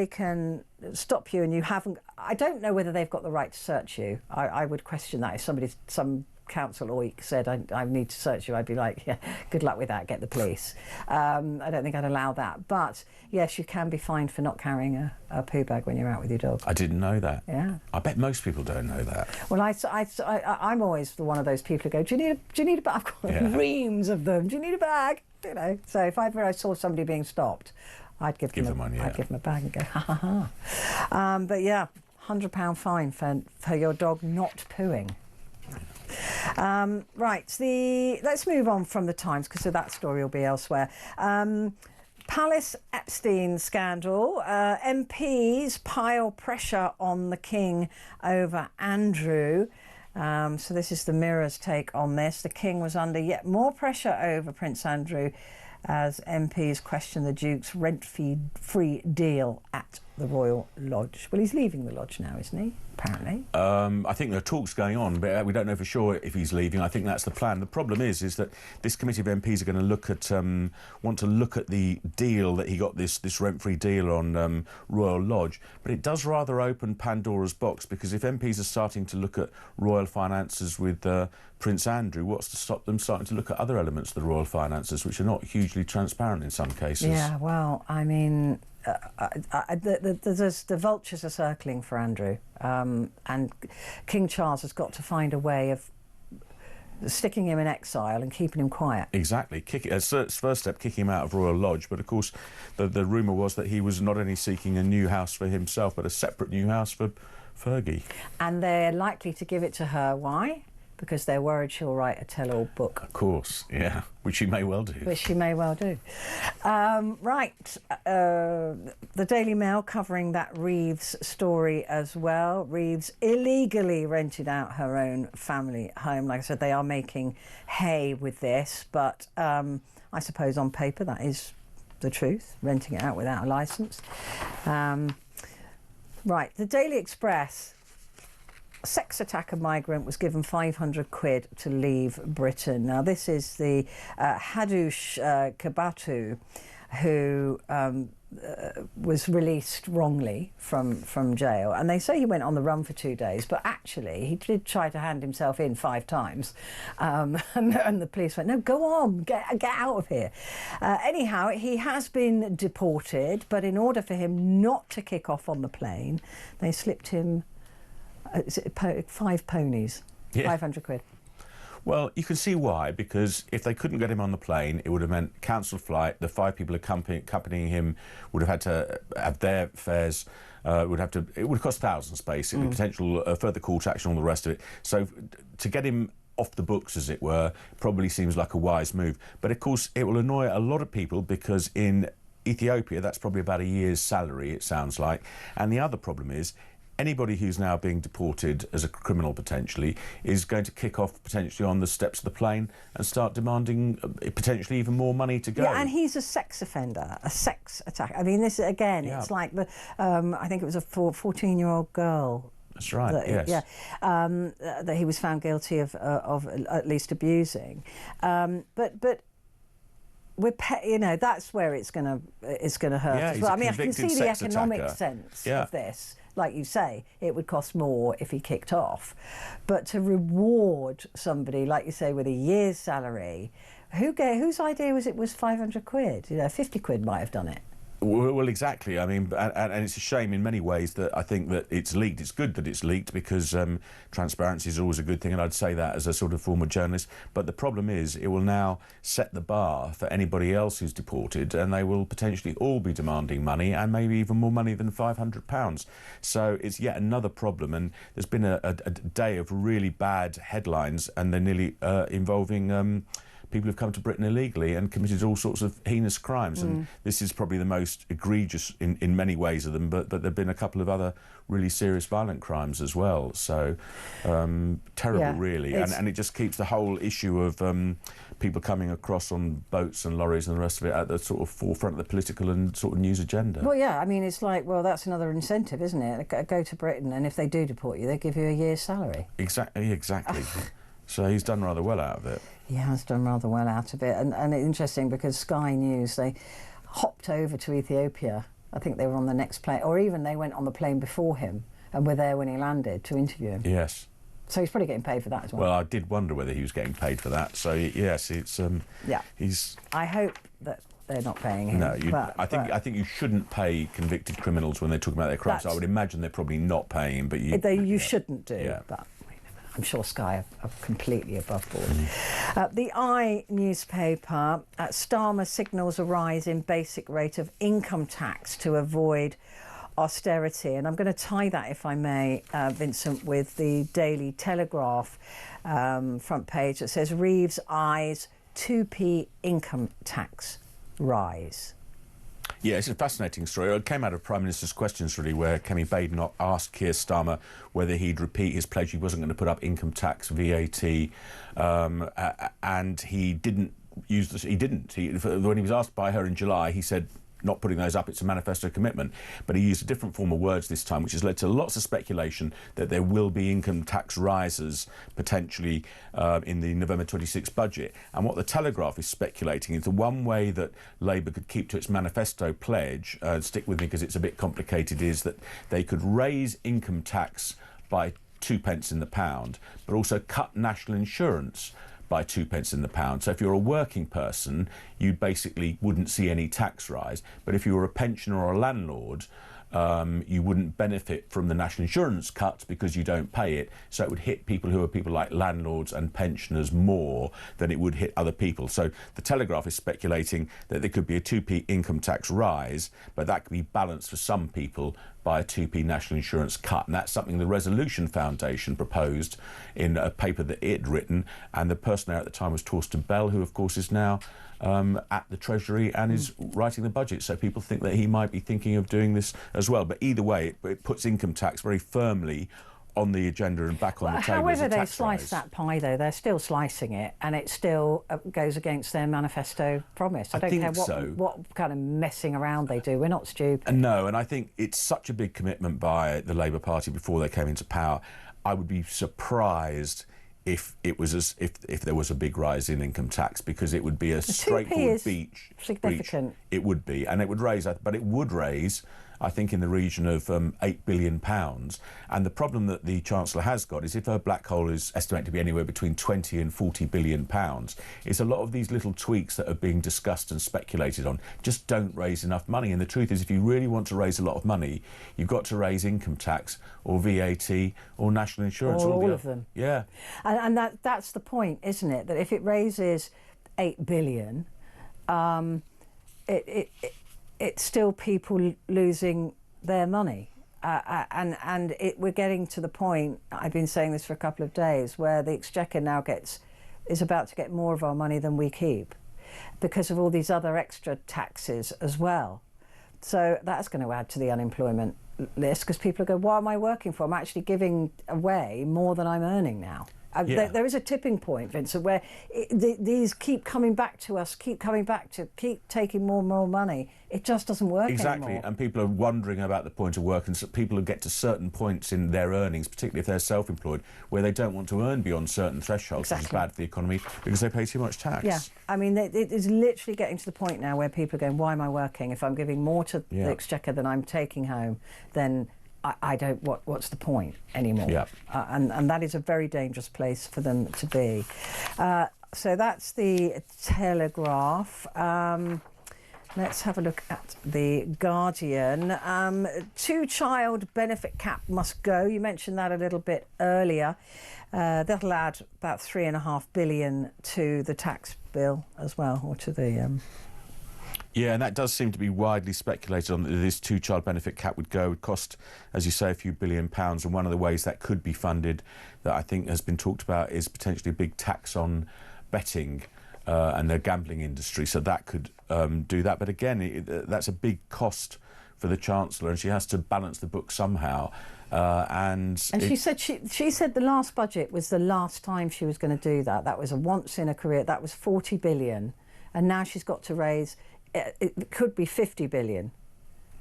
can stop you and you haven't, I don't know whether they've got the right to search you. I would question that if some council oik said, I need to search you, I'd be like, yeah, good luck with that, get the police. I don't think I'd allow that. But yes, you can be fined for not carrying a poo bag when you're out with your dog. I didn't know that. Yeah. I bet most people don't know that. Well, I'm always one of those people who go, do you need a bag? I've got reams of them. Do you need a bag? You know, so if I saw somebody being stopped, I'd give them one, I'd give them a bag and go, ha ha ha. But yeah, £100 fine for your dog not pooing. Right, let's move on from the Times, because that story will be elsewhere. Palace Epstein scandal. MPs pile pressure on the King over Andrew. So this is the Mirror's take on this. The King was under yet more pressure over Prince Andrew as MPs question the Duke's rent-free deal at the Royal Lodge. Well, he's leaving the lodge now, isn't he? Apparently. I think there are talks going on, but we don't know for sure if he's leaving. I think that's the plan. The problem is that this committee of MPs are going to look at, want to look at the deal that he got, this rent-free deal on Royal Lodge. But it does rather open Pandora's box, because if MPs are starting to look at royal finances with Prince Andrew, what's to stop them starting to look at other elements of the royal finances, which are not hugely transparent in some cases? Yeah, well, I mean, the vultures are circling for Andrew, and King Charles has got to find a way of sticking him in exile and keeping him quiet. Exactly. First step, kicking him out of Royal Lodge. But of course, the rumour was that he was not only seeking a new house for himself, but a separate new house for Fergie. And they're likely to give it to her. Why? Because they're worried she'll write a tell-all book. Of course, yeah, which she may well do. Which she may well do. Right, the Daily Mail covering that Reeves story as well. Reeves illegally rented out her own family home. Like I said, they are making hay with this, but I suppose on paper that is the truth, renting it out without a licence. Right, the Daily Express. Sex attacker migrant was given 500 quid to leave Britain. Now, this is the Hadush Kabatu, who was released wrongly from jail. And they say he went on the run for 2 days, but actually he did try to hand himself in 5 times. And the police went, no, go on, get out of here. Anyhow, he has been deported, but in order for him not to kick off on the plane, they slipped him 5 ponies, yeah. 500 quid. Well, you can see why, because if they couldn't get him on the plane, it would have meant cancelled flight. The 5 people accompanying him would have had to have their fares. It would have cost thousands, basically, potential further court action, all the rest of it. So to get him off the books, as it were, probably seems like a wise move. But of course, it will annoy a lot of people, because in Ethiopia, that's probably about a year's salary, it sounds like. And the other problem is, anybody who's now being deported as a criminal potentially is going to kick off potentially on the steps of the plane and start demanding potentially even more money to go. Yeah, and he's a sex offender, a sex attacker. I mean, this again, it's like the I think it was a 14-year-old girl. That's right. Yes. Yeah, that he was found guilty of at least abusing, but. That's where it's going to hurt as well. I mean, I can see the economic sense of this. Like you say, it would cost more if he kicked off. But to reward somebody, like you say, with a year's salary, whose idea was it was 500 quid? 50 quid might have done it. Well, exactly. I mean, and it's a shame in many ways that I think that it's leaked. It's good that it's leaked, because transparency is always a good thing, and I'd say that as a sort of former journalist. But the problem is, it will now set the bar for anybody else who's deported, and they will potentially all be demanding money, and maybe even more money than £500. So it's yet another problem, and there's been a day of really bad headlines, and they're nearly involving people who've come to Britain illegally and committed all sorts of heinous crimes. And this is probably the most egregious in many ways of them, but there have been a couple of other really serious violent crimes as well. So terrible, really. And it just keeps the whole issue of people coming across on boats and lorries and the rest of it at the sort of forefront of the political and sort of news agenda. Well, yeah, I mean, it's like, well, that's another incentive, isn't it? Go to Britain, and if they do deport you, they give you a year's salary. Exactly. So he's done rather well out of it. He has done rather well out of it. And it's interesting, because Sky News, they hopped over to Ethiopia. I think they were on the next plane, or even they went on the plane before him and were there when he landed to interview him. Yes. So he's probably getting paid for that as well. Well, I did wonder whether he was getting paid for that. So yes, it's yeah. He's. I hope that they're not paying him. No, but I think you shouldn't pay convicted criminals when they're talking about their crimes. I would imagine they're probably not paying him, but you shouldn't do. Yeah. But I'm sure Sky are completely above board. The I newspaper, Starmer signals a rise in basic rate of income tax to avoid austerity. And I'm going to tie that, if I may, Vincent, with the Daily Telegraph front page that says Reeves eyes 2p income tax rise. Yeah, it's a fascinating story. It came out of Prime Minister's questions, really, where Kemi Badenoch asked Keir Starmer whether he'd repeat his pledge he wasn't going to put up income tax, VAT, and he didn't use this. He didn't. When he was asked by her in July, he said, not putting those up, it's a manifesto commitment. But he used a different form of words this time, which has led to lots of speculation that there will be income tax rises potentially in the November 26 budget. And what the Telegraph is speculating is the one way that Labour could keep to its manifesto pledge, stick with me because it's a bit complicated, is that they could raise income tax by 2 pence in the pound, but also cut national insurance by 2 pence in the pound. So if you're a working person, you basically wouldn't see any tax rise. But if you were a pensioner or a landlord, you wouldn't benefit from the national insurance cuts because you don't pay it. So it would hit people who are people like landlords and pensioners more than it would hit other people. So the Telegraph is speculating that there could be a 2p income tax rise, but that could be balanced for some people by a 2p national insurance cut. And that's something the Resolution Foundation proposed in a paper that it had written. And the person there at the time was Torsten Bell, who, of course, is now at the Treasury and is writing the budget. So people think that he might be thinking of doing this as well. But either way, it puts income tax very firmly on the agenda and back on the table. However they slice that pie, though, they're still slicing it, and it still goes against their manifesto promise. I don't care what kind of messing around they do. We're not stupid. No, and I think it's such a big commitment by the Labour Party before they came into power. I would be surprised if it was if there was a big rise in income tax, because it would be a straightforward breach. Significant. It would be, and it would raise, but it would raise, I think, in the region of £8 billion. And the problem that the Chancellor has got is if her black hole is estimated to be anywhere between 20 and 40 billion pounds, it's a lot of these little tweaks that are being discussed and speculated on just don't raise enough money. And the truth is, if you really want to raise a lot of money, you've got to raise income tax or VAT or national insurance. Or all of them. Yeah. And that's the point, isn't it? That if it raises 8 billion, it's still people losing their money. And we're getting to the point, I've been saying this for a couple of days, where the Exchequer now is about to get more of our money than we keep because of all these other extra taxes as well. So that's going to add to the unemployment list, because people are going, what am I working for? I'm actually giving away more than I'm earning now. There is a tipping point, Vincent, where these keep coming back to us, keep taking more and more money. It just doesn't work anymore. And people are wondering about the point of work, and so people who get to certain points in their earnings, particularly if they're self-employed, where they don't want to earn beyond certain thresholds, which is bad for the economy because they pay too much tax. Yeah, I mean, it is literally getting to the point now where people are going, why am I working? If I'm giving more to the Exchequer than I'm taking home, then I don't. What's the point anymore? Yeah. And that is a very dangerous place for them to be. So that's the Telegraph. Let's have a look at the Guardian. Two-child benefit cap must go. You mentioned that a little bit earlier. That'll add about £3.5 billion to the tax bill as well, or to the. Yeah, and that does seem to be widely speculated on, that this two-child benefit cap would go. It would cost, as you say, a few £billion. And one of the ways that could be funded, that I think has been talked about, is potentially a big tax on betting and the gambling industry. So that could do that. But again, that's a big cost for the Chancellor, and she has to balance the book somehow. And she said the last budget was the last time she was going to do that. That was a once in a career. That was 40 billion, and now she's got to raise. It could be 50 billion.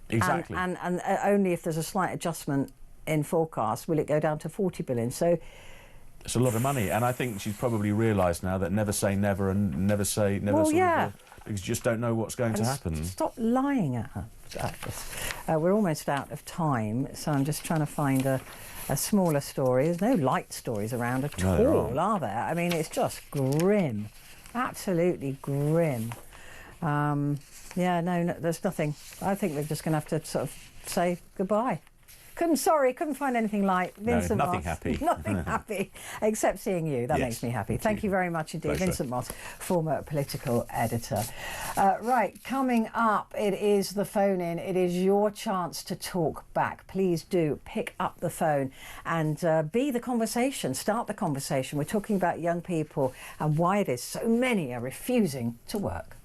Exactly. And only if there's a slight adjustment in forecast will it go down to 40 billion. So it's a lot of money, and I think she's probably realised now that never say never and never say never. Well, sort yeah. of, because you just don't know what's going to happen. Stop lying at us. We're almost out of time, so I'm just trying to find a smaller story. There's no light stories around at all, are there? I mean, it's just grim, absolutely grim. Yeah, no, there's nothing. I think we're just going to have to sort of say goodbye. Couldn't find anything like Vincent nothing Moss. happy. Nothing happy, except seeing you. That makes me happy. Thank you very much indeed. Pleasure. Vincent Moss, former political editor. Right, coming up, it is the phone in. It is your chance to talk back. Please do pick up the phone and be the conversation, start the conversation. We're talking about young people and why it is so many are refusing to work.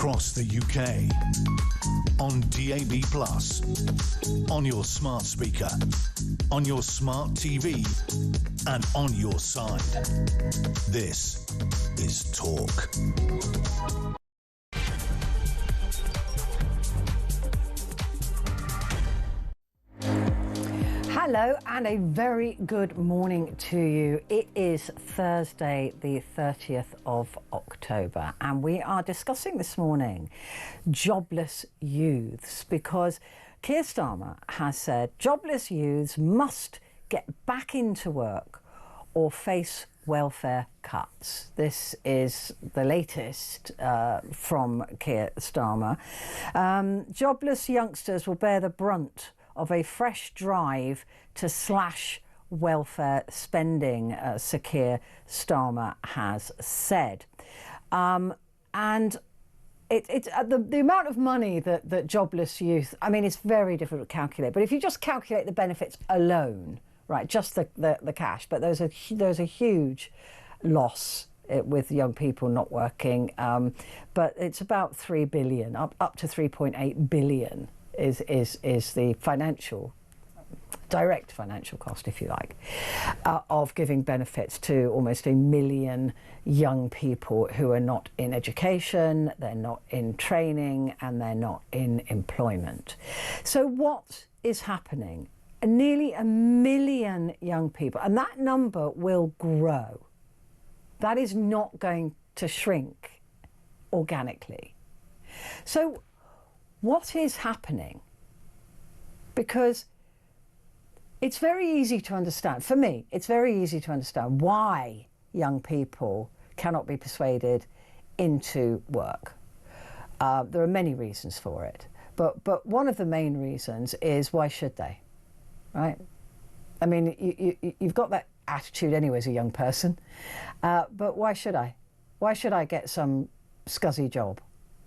across the UK. On DAB+, on your smart speaker, on your smart TV, and on your side. This is Talk. Hello and a very good morning to you. It is Thursday, the 30th of October, and we are discussing this morning jobless youths, because Keir Starmer has said jobless youths must get back into work or face welfare cuts. This is the latest from Keir Starmer. Jobless youngsters will bear the brunt of a fresh drive to slash welfare spending, Sir Keir Starmer has said. And the amount of money that jobless youth, I mean, it's very difficult to calculate, but if you just calculate the benefits alone, right, just the cash, but there's a huge loss with young people not working, but it's about 3 billion, up to 3.8 billion is the direct financial cost, if you like, of giving benefits to almost 1 million young people who are not in education, they're not in training, and they're not in employment. So what is happening? Nearly 1 million young people, and that number will grow. That is not going to shrink organically. So what is happening? Because it's very easy to understand, for me, it's very easy to understand why young people cannot be persuaded into work. There are many reasons for it, but one of the main reasons is, why should they, right? I mean, you've got that attitude anyway as a young person, but why should I? Why should I get some scuzzy job?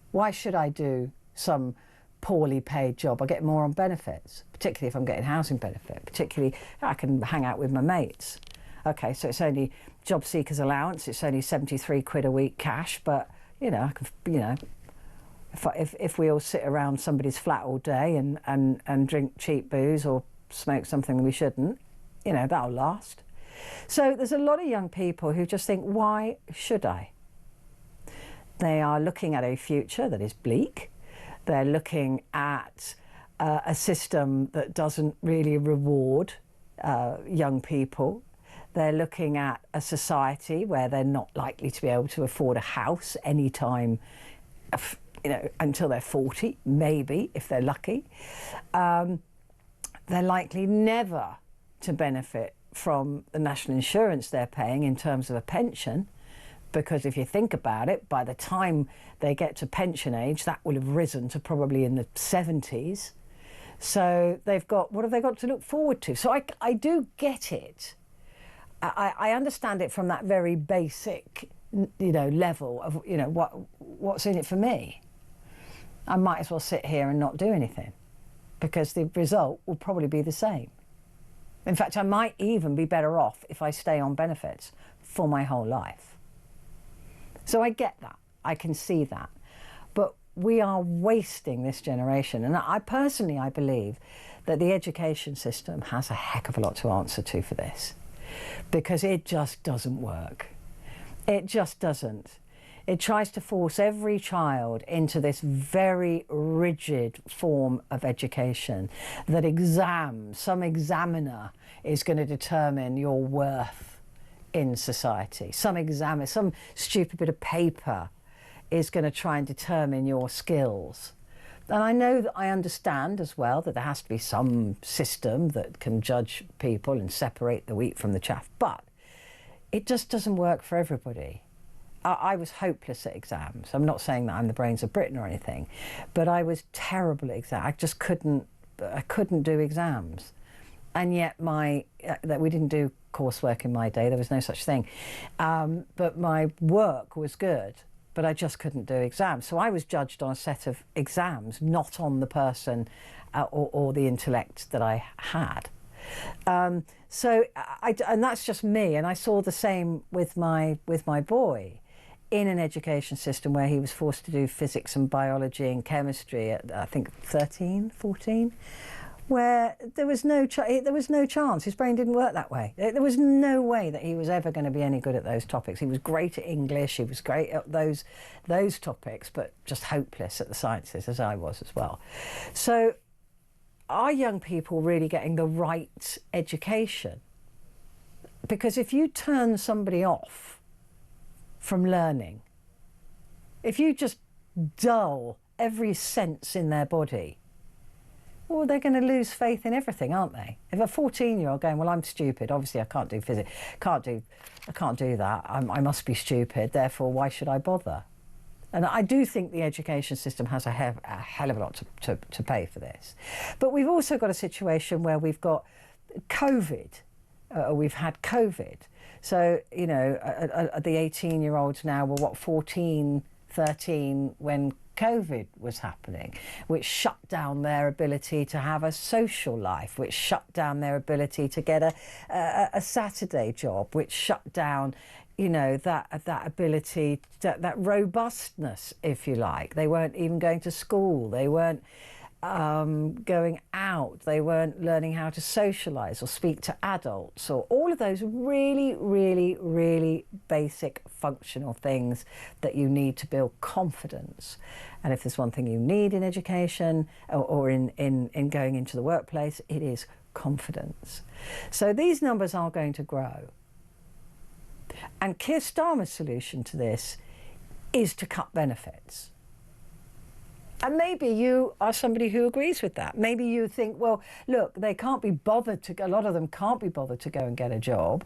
Why should I do some poorly paid job? I get more on benefits, particularly if I'm getting housing benefit, particularly I can hang out with my mates. Okay, so it's only job seekers allowance, it's only 73 quid a week cash, but you know, I can, you know, if we all sit around somebody's flat all day and drink cheap booze or smoke something that we shouldn't, you know, that'll last. So there's a lot of young people who just think, why should I? They are looking at a future that is bleak. They're looking at a system that doesn't really reward young people. They're looking at a society where they're not likely to be able to afford a house anytime, you know, until they're 40, maybe, if they're lucky. They're likely never to benefit from the national insurance they're paying in terms of a pension, because if you think about it, by the time they get to pension age, that will have risen to probably in the 70s. So they've got, what have they got to look forward to? So I do get it. I understand it from that very basic, you know, level of, you know, what's in it for me. I might as well sit here and not do anything, because the result will probably be the same. In fact, I might even be better off if I stay on benefits for my whole life. So I get that, I can see that, but we are wasting this generation. And I personally believe that the education system has a heck of a lot to answer to for this, because it just doesn't work. It just doesn't. It tries to force every child into this very rigid form of education, that some examiner is going to determine your worth in society. Some stupid bit of paper is going to try and determine your skills. And I know that I understand as well that there has to be some system that can judge people and separate the wheat from the chaff, but it just doesn't work for everybody. I was hopeless at exams. I'm not saying that I'm the brains of Britain or anything, but I was terrible at exams. I just couldn't do exams. And yet that we didn't do coursework in my day, there was no such thing. But my work was good, but I just couldn't do exams. So I was judged on a set of exams, not on the person or the intellect that I had. And that's just me. And I saw the same with my boy. in an education system where he was forced to do physics and biology and chemistry at, I think, 13, 14, where there was no chance. His brain didn't work that way. There was no way that he was ever going to be any good at those topics. He was great at English, he was great at those topics, but just hopeless at the sciences, as I was as well. So are young people really getting the right education? Because if you turn somebody off from learning, if you just dull every sense in their body, well, they're going to lose faith in everything, aren't they? If a 14-year-old going, well, I'm stupid, obviously I can't do physics, I can't do that, I must be stupid, therefore why should I bother? And I do think the education system has a hell of a lot to pay for this. But we've also got a situation where we've got COVID, we've had COVID. So, you know, the 18-year-olds now were, what, 14, 13 when COVID was happening, which shut down their ability to have a social life, which shut down their ability to get a Saturday job, which shut down, you know, that ability, that robustness, if you like. They weren't even going to school. They weren't going out. They weren't learning how to socialise or speak to adults, or all of those really, really, really basic functional things that you need to build confidence. And if there's one thing you need in education or in going into the workplace, it is confidence. So these numbers are going to grow. And Keir Starmer's solution to this is to cut benefits. And maybe you are somebody who agrees with that. Maybe you think, well, look, they can't be bothered to, a lot of them can't be bothered to go and get a job,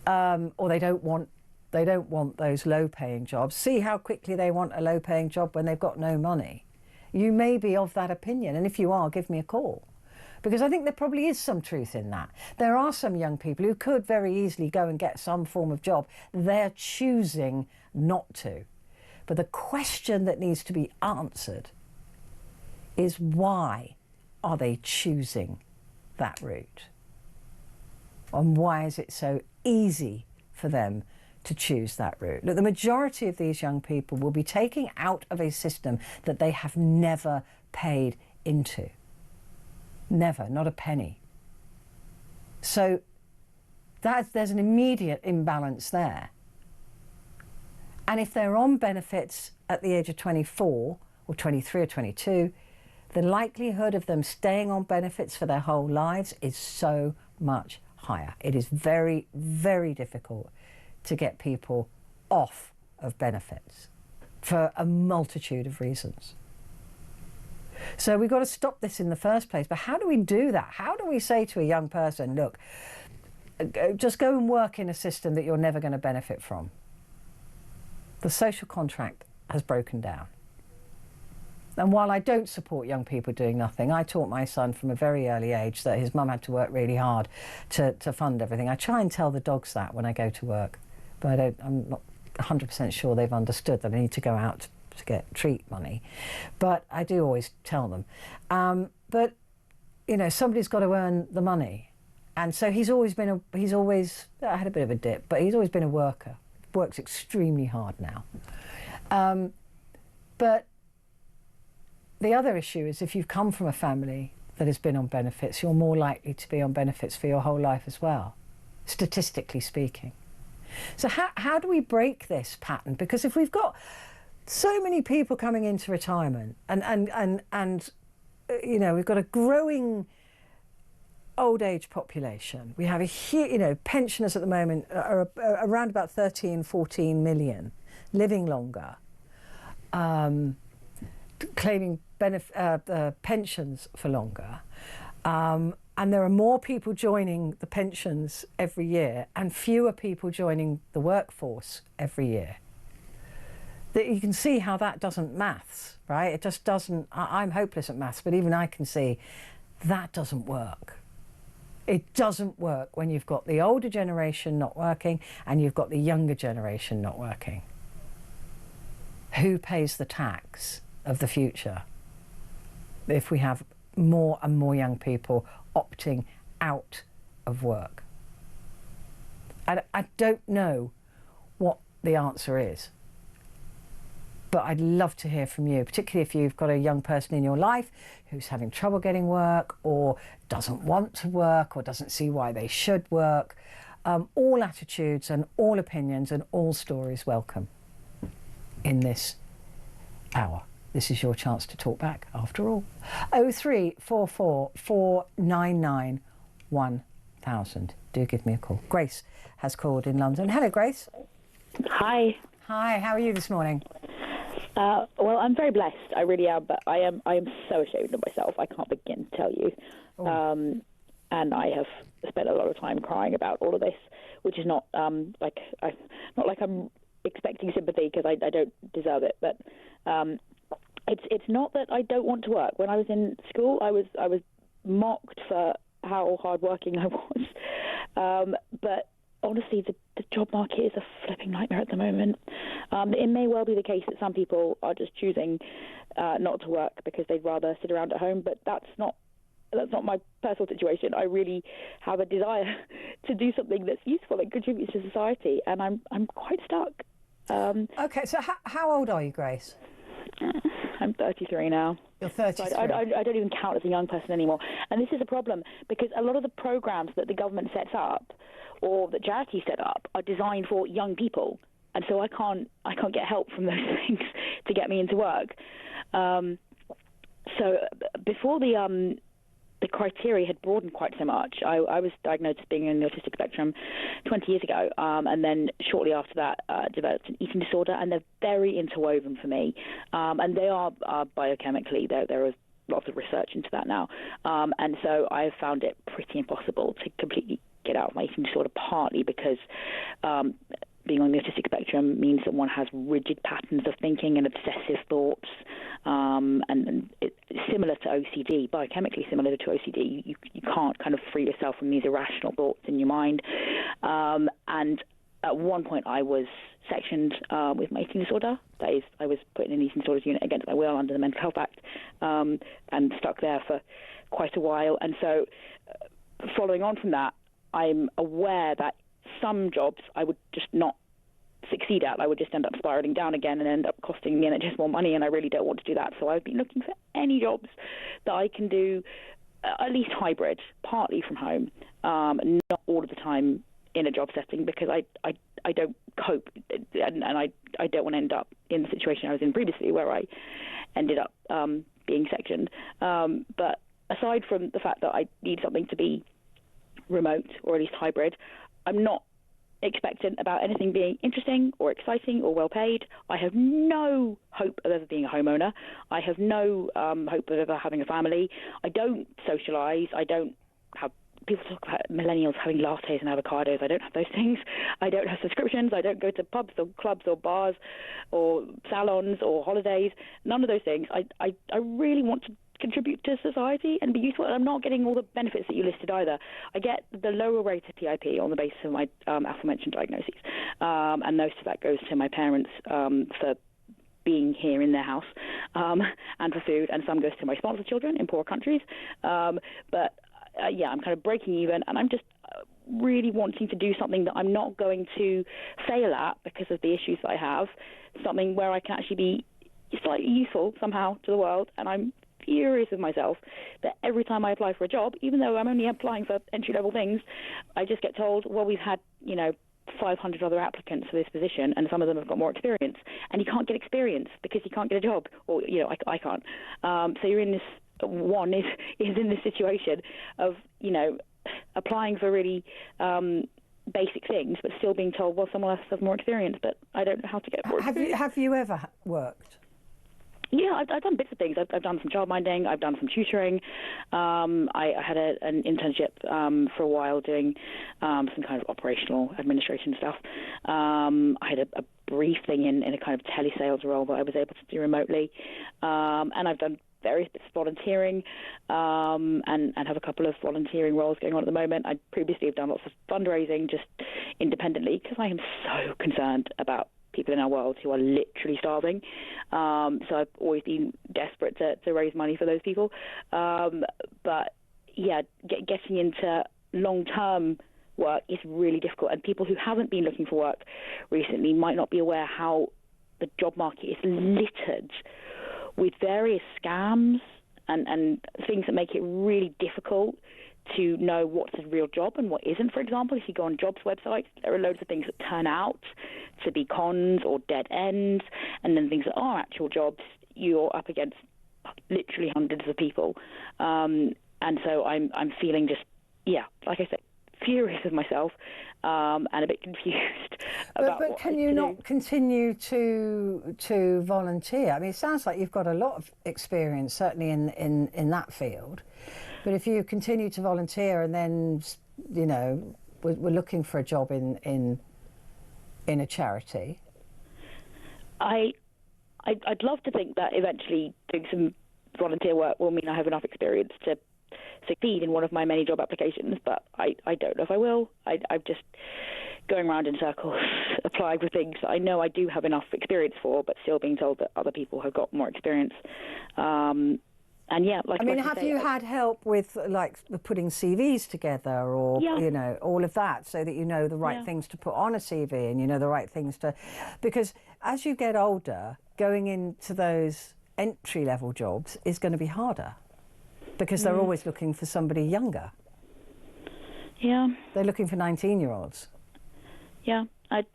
or they don't want those low-paying jobs. See how quickly they want a low-paying job when they've got no money. You may be of that opinion, and if you are, give me a call. Because I think there probably is some truth in that. There are some young people who could very easily go and get some form of job. They're choosing not to. But the question that needs to be answered is, why are they choosing that route? And why is it so easy for them to choose that route? Look, the majority of these young people will be taking out of a system that they have never paid into. Never, not a penny. So there's an immediate imbalance there. And if they're on benefits at the age of 24 or 23 or 22, the likelihood of them staying on benefits for their whole lives is so much higher. It is very, very difficult to get people off of benefits for a multitude of reasons. So we've got to stop this in the first place. But how do we do that? How do we say to a young person, look, just go and work in a system that you're never going to benefit from? The social contract has broken down. And while I don't support young people doing nothing, I taught my son from a very early age that his mum had to work really hard to fund everything. I try and tell the dogs that when I go to work, but I'm not 100% sure they've understood that I need to go out to get treat money. But I do always tell them. But, you know, somebody's got to earn the money. And so I had a bit of a dip, but he's always been a worker. Works extremely hard now. But the other issue is, if you've come from a family that has been on benefits, you're more likely to be on benefits for your whole life as well, statistically speaking. So how do we break this pattern? Because if we've got so many people coming into retirement and you know, we've got a growing old age population. We have a huge, you know, pensioners at the moment are around about 13, 14 million, living longer, claiming pensions for longer. And there are more people joining the pensions every year and fewer people joining the workforce every year. That you can see how that doesn't maths, right? It just doesn't. I'm hopeless at maths, but even I can see that doesn't work. It doesn't work when you've got the older generation not working and you've got the younger generation not working. Who pays the tax of the future if we have more and more young people opting out of work? I don't know what the answer is. But I'd love to hear from you, particularly if you've got a young person in your life who's having trouble getting work, or doesn't want to work, or doesn't see why they should work. All attitudes and all opinions and all stories welcome in this hour. This is your chance to talk back, after all. 0344 499 1000. Do give me a call. Grace has called in London. Hello, Grace. Hi. Hi, how are you this morning? Well, I'm very blessed. I really am, but I am so ashamed of myself. I can't begin to tell you. And I have spent a lot of time crying about all of this, which is not like I'm expecting sympathy, because I don't deserve it. But it's not that I don't want to work. When I was in school, I was mocked for how hardworking I was. But honestly, the job market is a flipping nightmare at the moment. It may well be the case that some people are just choosing not to work because they'd rather sit around at home, but that's not my personal situation. I really have a desire to do something that's useful and contributes to society, and I'm quite stuck. Okay, so how old are you, Grace? I'm 33 now. You're 33. So I don't even count as a young person anymore. And this is a problem, because a lot of the programs that the government sets up, or that charities set up, are designed for young people. And so I can't get help from those things to get me into work. So before the criteria had broadened quite so much, I was diagnosed as being on the autistic spectrum 20 years ago, and then shortly after that developed an eating disorder, and they're very interwoven for me. And they are biochemically, there is lots of research into that now. And so I have found it pretty impossible to completely get out of my eating disorder, partly because being on the autistic spectrum means that one has rigid patterns of thinking and obsessive thoughts, and it's similar to OCD, biochemically similar to OCD. You can't kind of free yourself from these irrational thoughts in your mind. And at one point I was sectioned with my eating disorder. That is, I was put in an eating disorders unit against my will under the Mental Health Act, and stuck there for quite a while. And so following on from that, I'm aware that some jobs I would just not succeed at. I would just end up spiraling down again and end up costing the NHS more money, and I really don't want to do that. So I've been looking for any jobs that I can do, at least hybrid, partly from home, not all of the time in a job setting, because I don't cope, and I don't want to end up in the situation I was in previously, where I ended up being sectioned. But aside from the fact that I need something to be remote, or at least hybrid, I'm not expectant about anything being interesting or exciting or well paid. I have no hope of ever being a homeowner. I have no hope of ever having a family. I don't socialise. I don't have... People talk about millennials having lattes and avocados. I don't have those things. I don't have subscriptions. I don't go to pubs or clubs or bars or salons or holidays. None of those things. I really want to contribute to society and be useful, and I'm not getting all the benefits that you listed either. I get the lower rate of PIP on the basis of my aforementioned diagnoses, and most of that goes to my parents for being here in their house, and for food, and some goes to my sponsor children in poor countries. But I'm kind of breaking even, and I'm just really wanting to do something that I'm not going to fail at because of the issues that I have, something where I can actually be slightly useful somehow to the world. And I'm furious with myself that every time I apply for a job, even though I'm only applying for entry-level things, I just get told, well, we've had 500 other applicants for this position, and some of them have got more experience, and you can't get experience because you can't get a job, or I can't. So you're in this one is in this situation of applying for really basic things, but still being told, well, someone else has more experience, but I don't know how to get more experience. Have you ever worked? Yeah, I've done bits of things. I've done some childminding. I've done some tutoring. I had an internship for a while doing some kind of operational administration stuff. I had a brief thing in a kind of telesales role that I was able to do remotely. And I've done various bits of volunteering, and have a couple of volunteering roles going on at the moment. I previously have done lots of fundraising just independently, because I am so concerned about people in our world who are literally starving. So I've always been desperate to raise money for those people. But yeah, getting into long-term work is really difficult, and people who haven't been looking for work recently might not be aware how the job market is littered with various scams and things that make it really difficult to know what's a real job and what isn't. For example, if you go on jobs websites, there are loads of things that turn out to be cons or dead ends, and then things that are actual jobs, you're up against literally hundreds of people. And so I'm feeling just, like I said, furious with myself and a bit confused about but can you not continue to volunteer? I mean, it sounds like you've got a lot of experience, certainly in that field. But if you continue to volunteer and then, you know, we're looking for a job in a charity. I'd love to think that eventually doing some volunteer work will mean I have enough experience to succeed in one of my many job applications, but I don't know if I will. I'm just going around in circles, applying for things that I know I do have enough experience for, but still being told that other people have got more experience. And yeah, like I mean, have you had help with like putting CVs together, or you know, all of that, so that you know the right things to put on a CV and you know the right things to, because as you get older, going into those entry-level jobs is going to be harder because they're always looking for somebody younger. Yeah, they're looking for 19-year-olds. Yeah, I've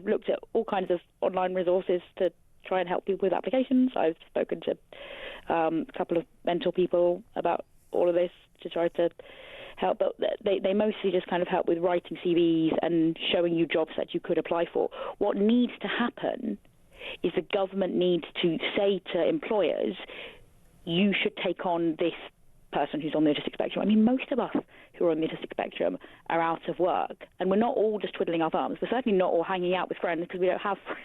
looked at all kinds of online resources to try and help people with applications. I've spoken to a couple of mentor people about all of this to try to help, but they mostly just kind of help with writing CVs and showing you jobs that you could apply for. What needs to happen is the government needs to say to employers, you should take on this person who's on the autistic spectrum. I mean, most of us who are on the autistic spectrum are out of work, and we're not all just twiddling our thumbs. We're certainly not all hanging out with friends because we don't have friends.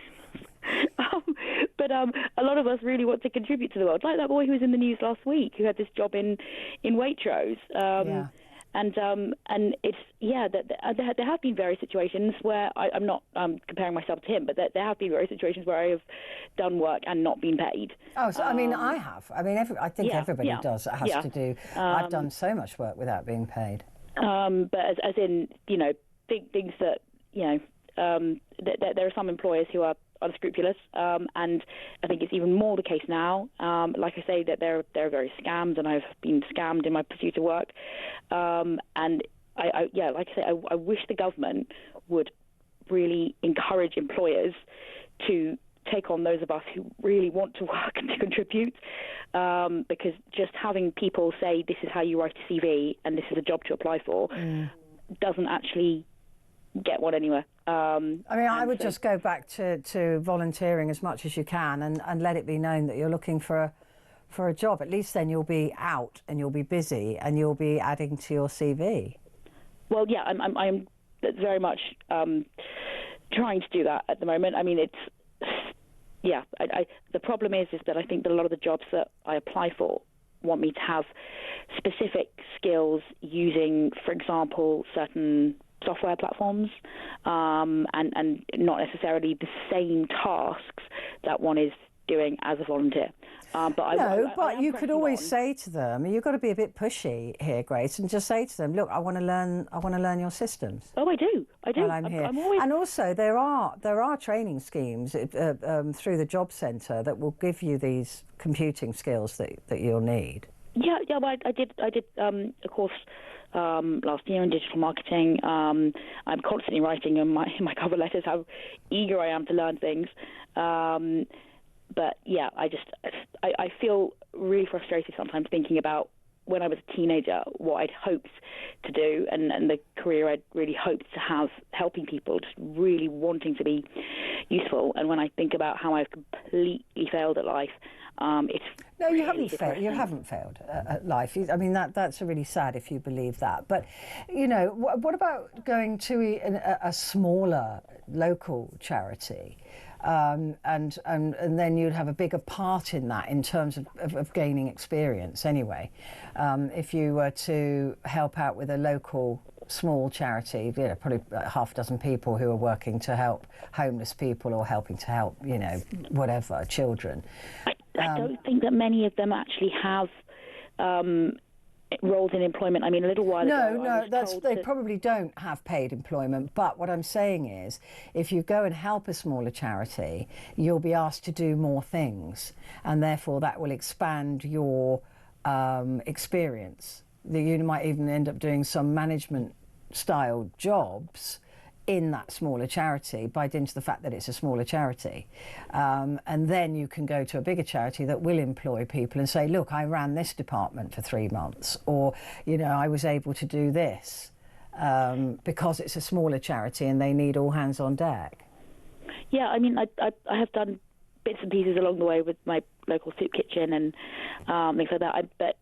But a lot of us really want to contribute to the world, like that boy who was in the news last week who had this job in Waitrose. And it's that there have been various situations where I'm not comparing myself to him, but there have been various situations where I have done work and not been paid. Oh, so I mean, I have. I mean, I think everybody does. It has to do. I've done so much work without being paid. But as in, you know, things that, you know, there are some employers who are unscrupulous, and I think it's even more the case now. Like I say, that there are various scams, and I've been scammed in my pursuit of work. And like I say, I wish the government would really encourage employers to take on those of us who really want to work and to contribute, because just having people say this is how you write a CV and this is a job to apply for doesn't actually get one anywhere. I mean, I would just go back to volunteering as much as you can and let it be known that you're looking for a job. At least then you'll be out and you'll be busy and you'll be adding to your CV. Well, yeah, I'm very much trying to do that at the moment. I mean, the problem is that I think that a lot of the jobs that I apply for want me to have specific skills using, for example, certain software platforms, and not necessarily the same tasks that one is doing as a volunteer. But you could always say to them, you've got to be a bit pushy here, Grace, and just say to them, look, I want to learn your systems. Oh, I do. While I'm here. And also there are training schemes through the Job Centre that will give you these computing skills that you'll need. Yeah. Well, I did a course last year in digital marketing. I'm constantly writing in my cover letters how eager I am to learn things. But yeah, I feel really frustrated sometimes thinking about when I was a teenager what I'd hoped to do and the career I'd really hoped to have, helping people, just really wanting to be useful. And when I think about how I've completely failed at life, it's no, you haven't failed. You haven't failed at life. I mean, that's really sad if you believe that. But you know, what about going to a smaller local charity, and then you'd have a bigger part in that in terms of gaining experience. Anyway, if you were to help out with a local small charity, you know, probably half a dozen people who are working to help homeless people or helping to help, you know, whatever, children. I don't think that many of them actually have roles in employment. I mean, a little while ago, they probably don't have paid employment. But what I'm saying is, if you go and help a smaller charity, you'll be asked to do more things, and therefore that will expand your experience. You might even end up doing some management style jobs in that smaller charity by dint of the fact that it's a smaller charity, and then you can go to a bigger charity that will employ people and say, look, I ran this department for 3 months, or I was able to do this because it's a smaller charity and they need all hands on deck. Yeah, I mean, I have done bits and pieces along the way with my local soup kitchen and things like that. But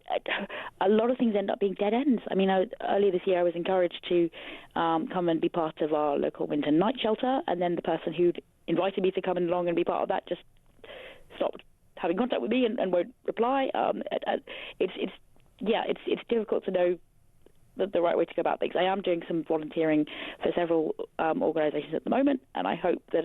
a lot of things end up being dead ends. I mean, earlier this year I was encouraged to come and be part of our local winter night shelter, and then the person who'd invited me to come along and be part of that just stopped having contact with me and won't reply. It's difficult to know the right way to go about things. I am doing some volunteering for several organisations at the moment, and I hope that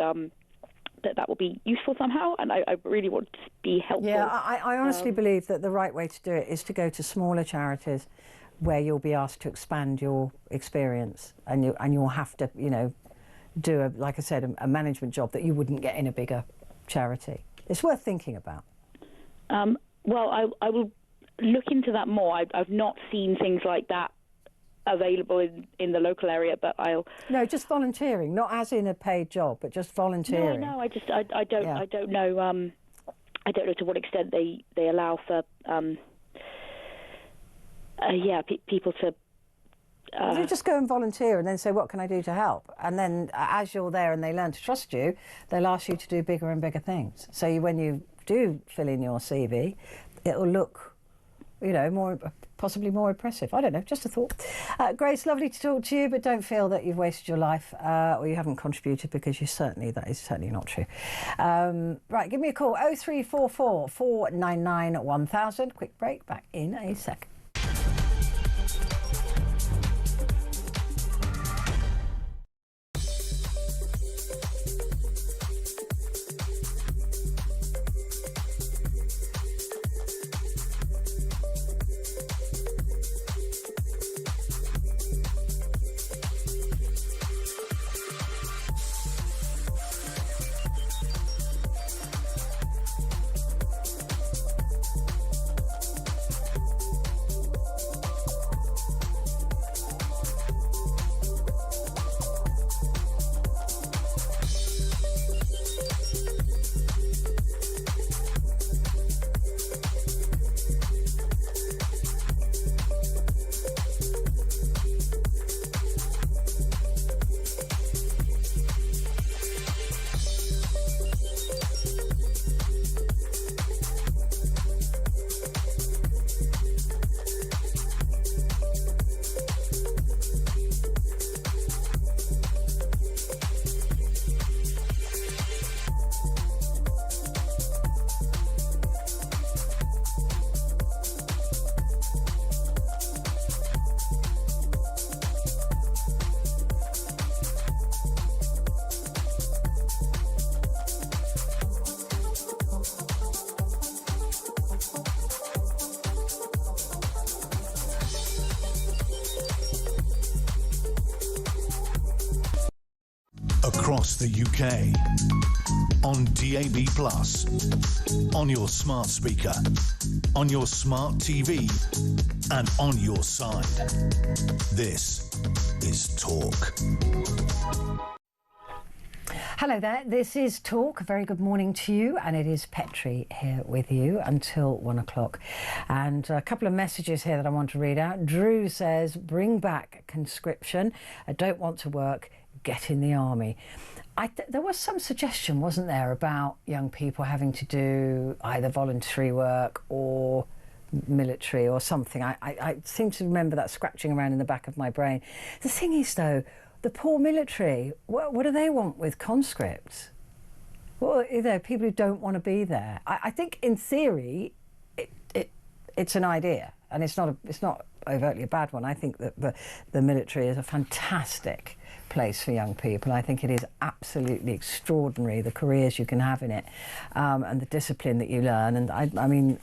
that will be useful somehow, and I really want to be helpful. Yeah, I honestly believe that the right way to do it is to go to smaller charities where you'll be asked to expand your experience, and you'll have to do like I said, a management job that you wouldn't get in a bigger charity. It's worth thinking about. Well, I will look into that more. I've not seen things like that available in the local area, but I'll... No, just volunteering, not as in a paid job, but just volunteering. No, I don't know. I don't know to what extent they allow for people to... You just go and volunteer and then say, what can I do to help? And then as you're there and they learn to trust you, they'll ask you to do bigger and bigger things. So when you do fill in your CV, it'll look, possibly more impressive. I don't know, just a thought. Grace, lovely to talk to you, but don't feel that you've wasted your life or you haven't contributed, because that is certainly not true. Right, give me a call, 0344 499 1000. Quick break, back in a sec. Across the UK, on DAB+, on your smart speaker, on your smart TV, and on your side. This is Talk. Hello there, this is Talk. A very good morning to you, and it is Petrie here with you until 1 o'clock. And a couple of messages here that I want to read out. Drew says, bring back conscription. I don't want to work, get in the army. There was some suggestion, wasn't there, about young people having to do either voluntary work or military or something. I seem to remember that scratching around in the back of my brain. The thing is, though, the poor military, what do they want with conscripts? Well, people who don't want to be there. I think in theory, it's an idea, and it's not overtly a bad one. I think that the military is a fantastic place for young people. I think it is absolutely extraordinary, the careers you can have in it, and the discipline that you learn. And I mean,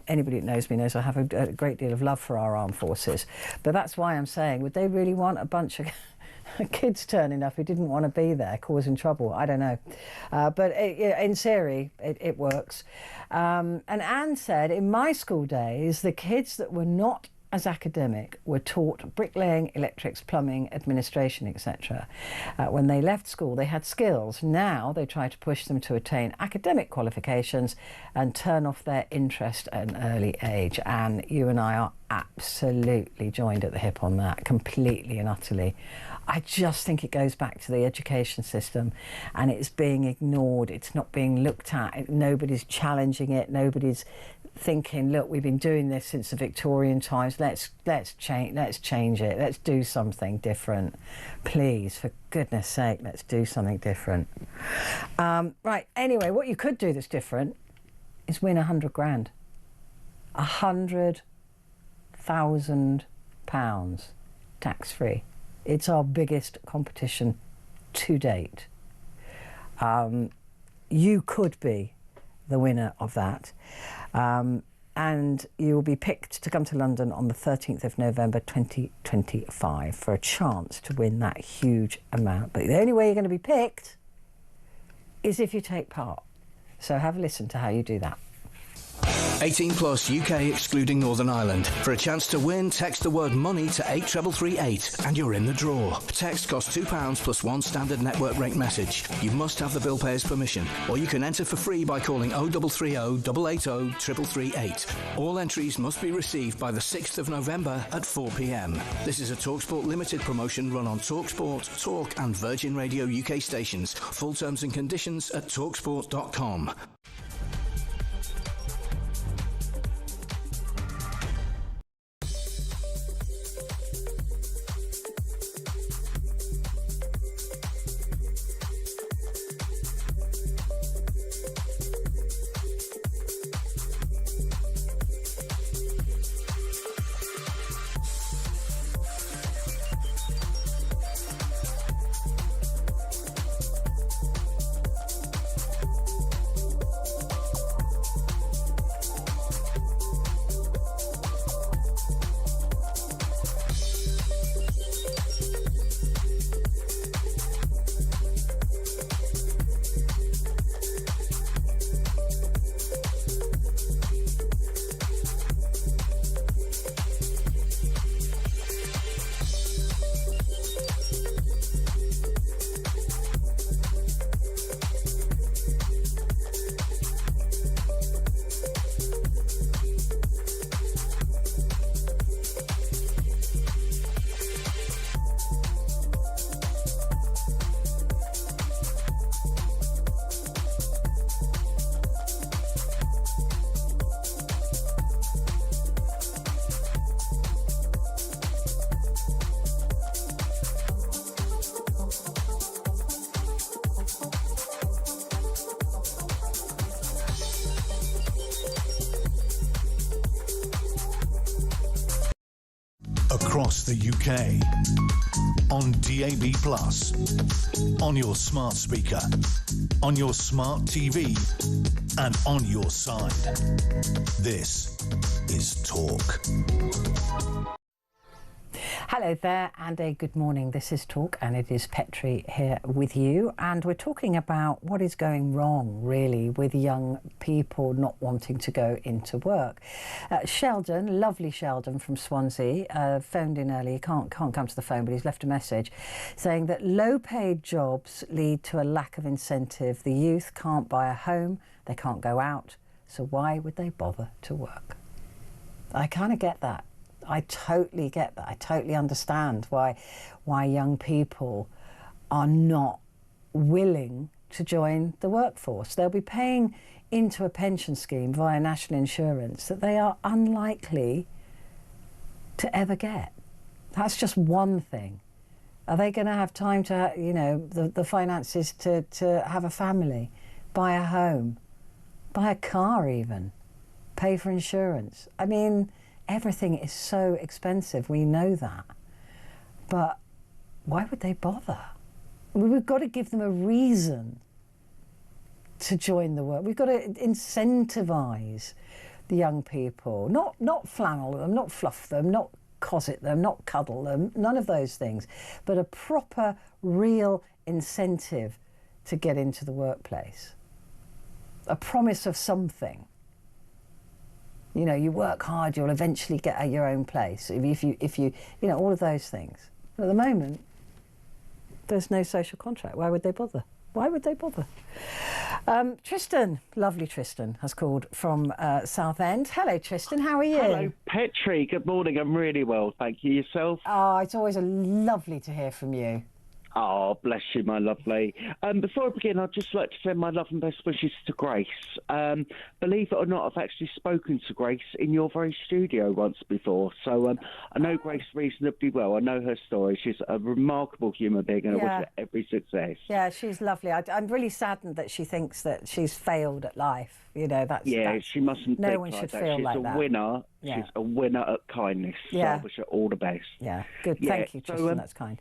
anybody that knows me knows I have a great deal of love for our armed forces. But that's why I'm saying, would they really want a bunch of kids turning up who didn't want to be there, causing trouble? I don't know. But in theory, it works. And Anne said, in my school days, the kids that were not as academic were taught bricklaying, electrics, plumbing, administration, etc. When they left school, they had skills. Now they try to push them to attain academic qualifications and turn off their interest at an early age. And you and I are absolutely joined at the hip on that, completely and utterly. I just think it goes back to the education system, and it's being ignored. It's not being looked at. Nobody's challenging it. Nobody's thinking, look, we've been doing this since the Victorian times. Let's change it. Let's do something different, please. For goodness sake, let's do something different. Right. Anyway, what you could do that's different is win 100 grand, £100,000 tax free. It's our biggest competition to date. You could be the winner of that. And you will be picked to come to London on the 13th of November 2025 for a chance to win that huge amount. But the only way you're going to be picked is if you take part. So have a listen to how you do that. 18 plus UK excluding Northern Ireland. For a chance to win, text the word money to 83338 and you're in the draw. Text costs £2 plus one standard network rate message. You must have the bill payer's permission, or you can enter for free by calling 0330 880 3338. All entries must be received by the 6th of November at 4 p.m. This is a TalkSport Limited promotion run on TalkSport, Talk and Virgin Radio UK stations. Full terms and conditions at talksport.com. Across the UK, on DAB+, on your smart speaker, on your smart TV, and on your side. This is Talk. Hello there and a good morning. This is Talk and it is Petrie here with you, and we're talking about what is going wrong really with young people not wanting to go into work. Sheldon, lovely Sheldon from Swansea, phoned in early. He can't come to the phone, but he's left a message saying that low paid jobs lead to a lack of incentive. The youth can't buy a home, they can't go out, so why would they bother to work? I kind of get that. I totally get that. I totally understand why young people are not willing to join the workforce. They'll be paying into a pension scheme via national insurance that they are unlikely to ever get. That's just one thing. Are they going to have time to, the finances to have a family, buy a home, buy a car even, pay for insurance? I mean, everything is so expensive, we know that. But why would they bother? We've got to give them a reason to join the work. We've got to incentivise the young people, not flannel them, not fluff them, not cosset them, not cuddle them, none of those things, but a proper, real incentive to get into the workplace. A promise of something. You know, you work hard, you'll eventually get your own place. If you all of those things. But at the moment, there's no social contract. Why would they bother? Why would they bother? Tristan, lovely Tristan, has called from Southend. Hello, Tristan. How are you? Hello, Petrie. Good morning. I'm really well, thank you. Yourself? Oh, it's always lovely to hear from you. Oh, bless you, my lovely. Before I begin, I'd just like to send my love and best wishes to Grace. Believe it or not, I've actually spoken to Grace in your very studio once before. So I know Grace reasonably well. I know her story. She's a remarkable human being, and I wish her every success. Yeah, she's lovely. I'm really saddened that she thinks that she's failed at life. You know, that's she mustn't. No think one like should that. feel She's like a that. winner. Yeah. She's a winner at kindness. Yeah. So I wish her all the best. Yeah, good. Thank you, Tristan. That's kind.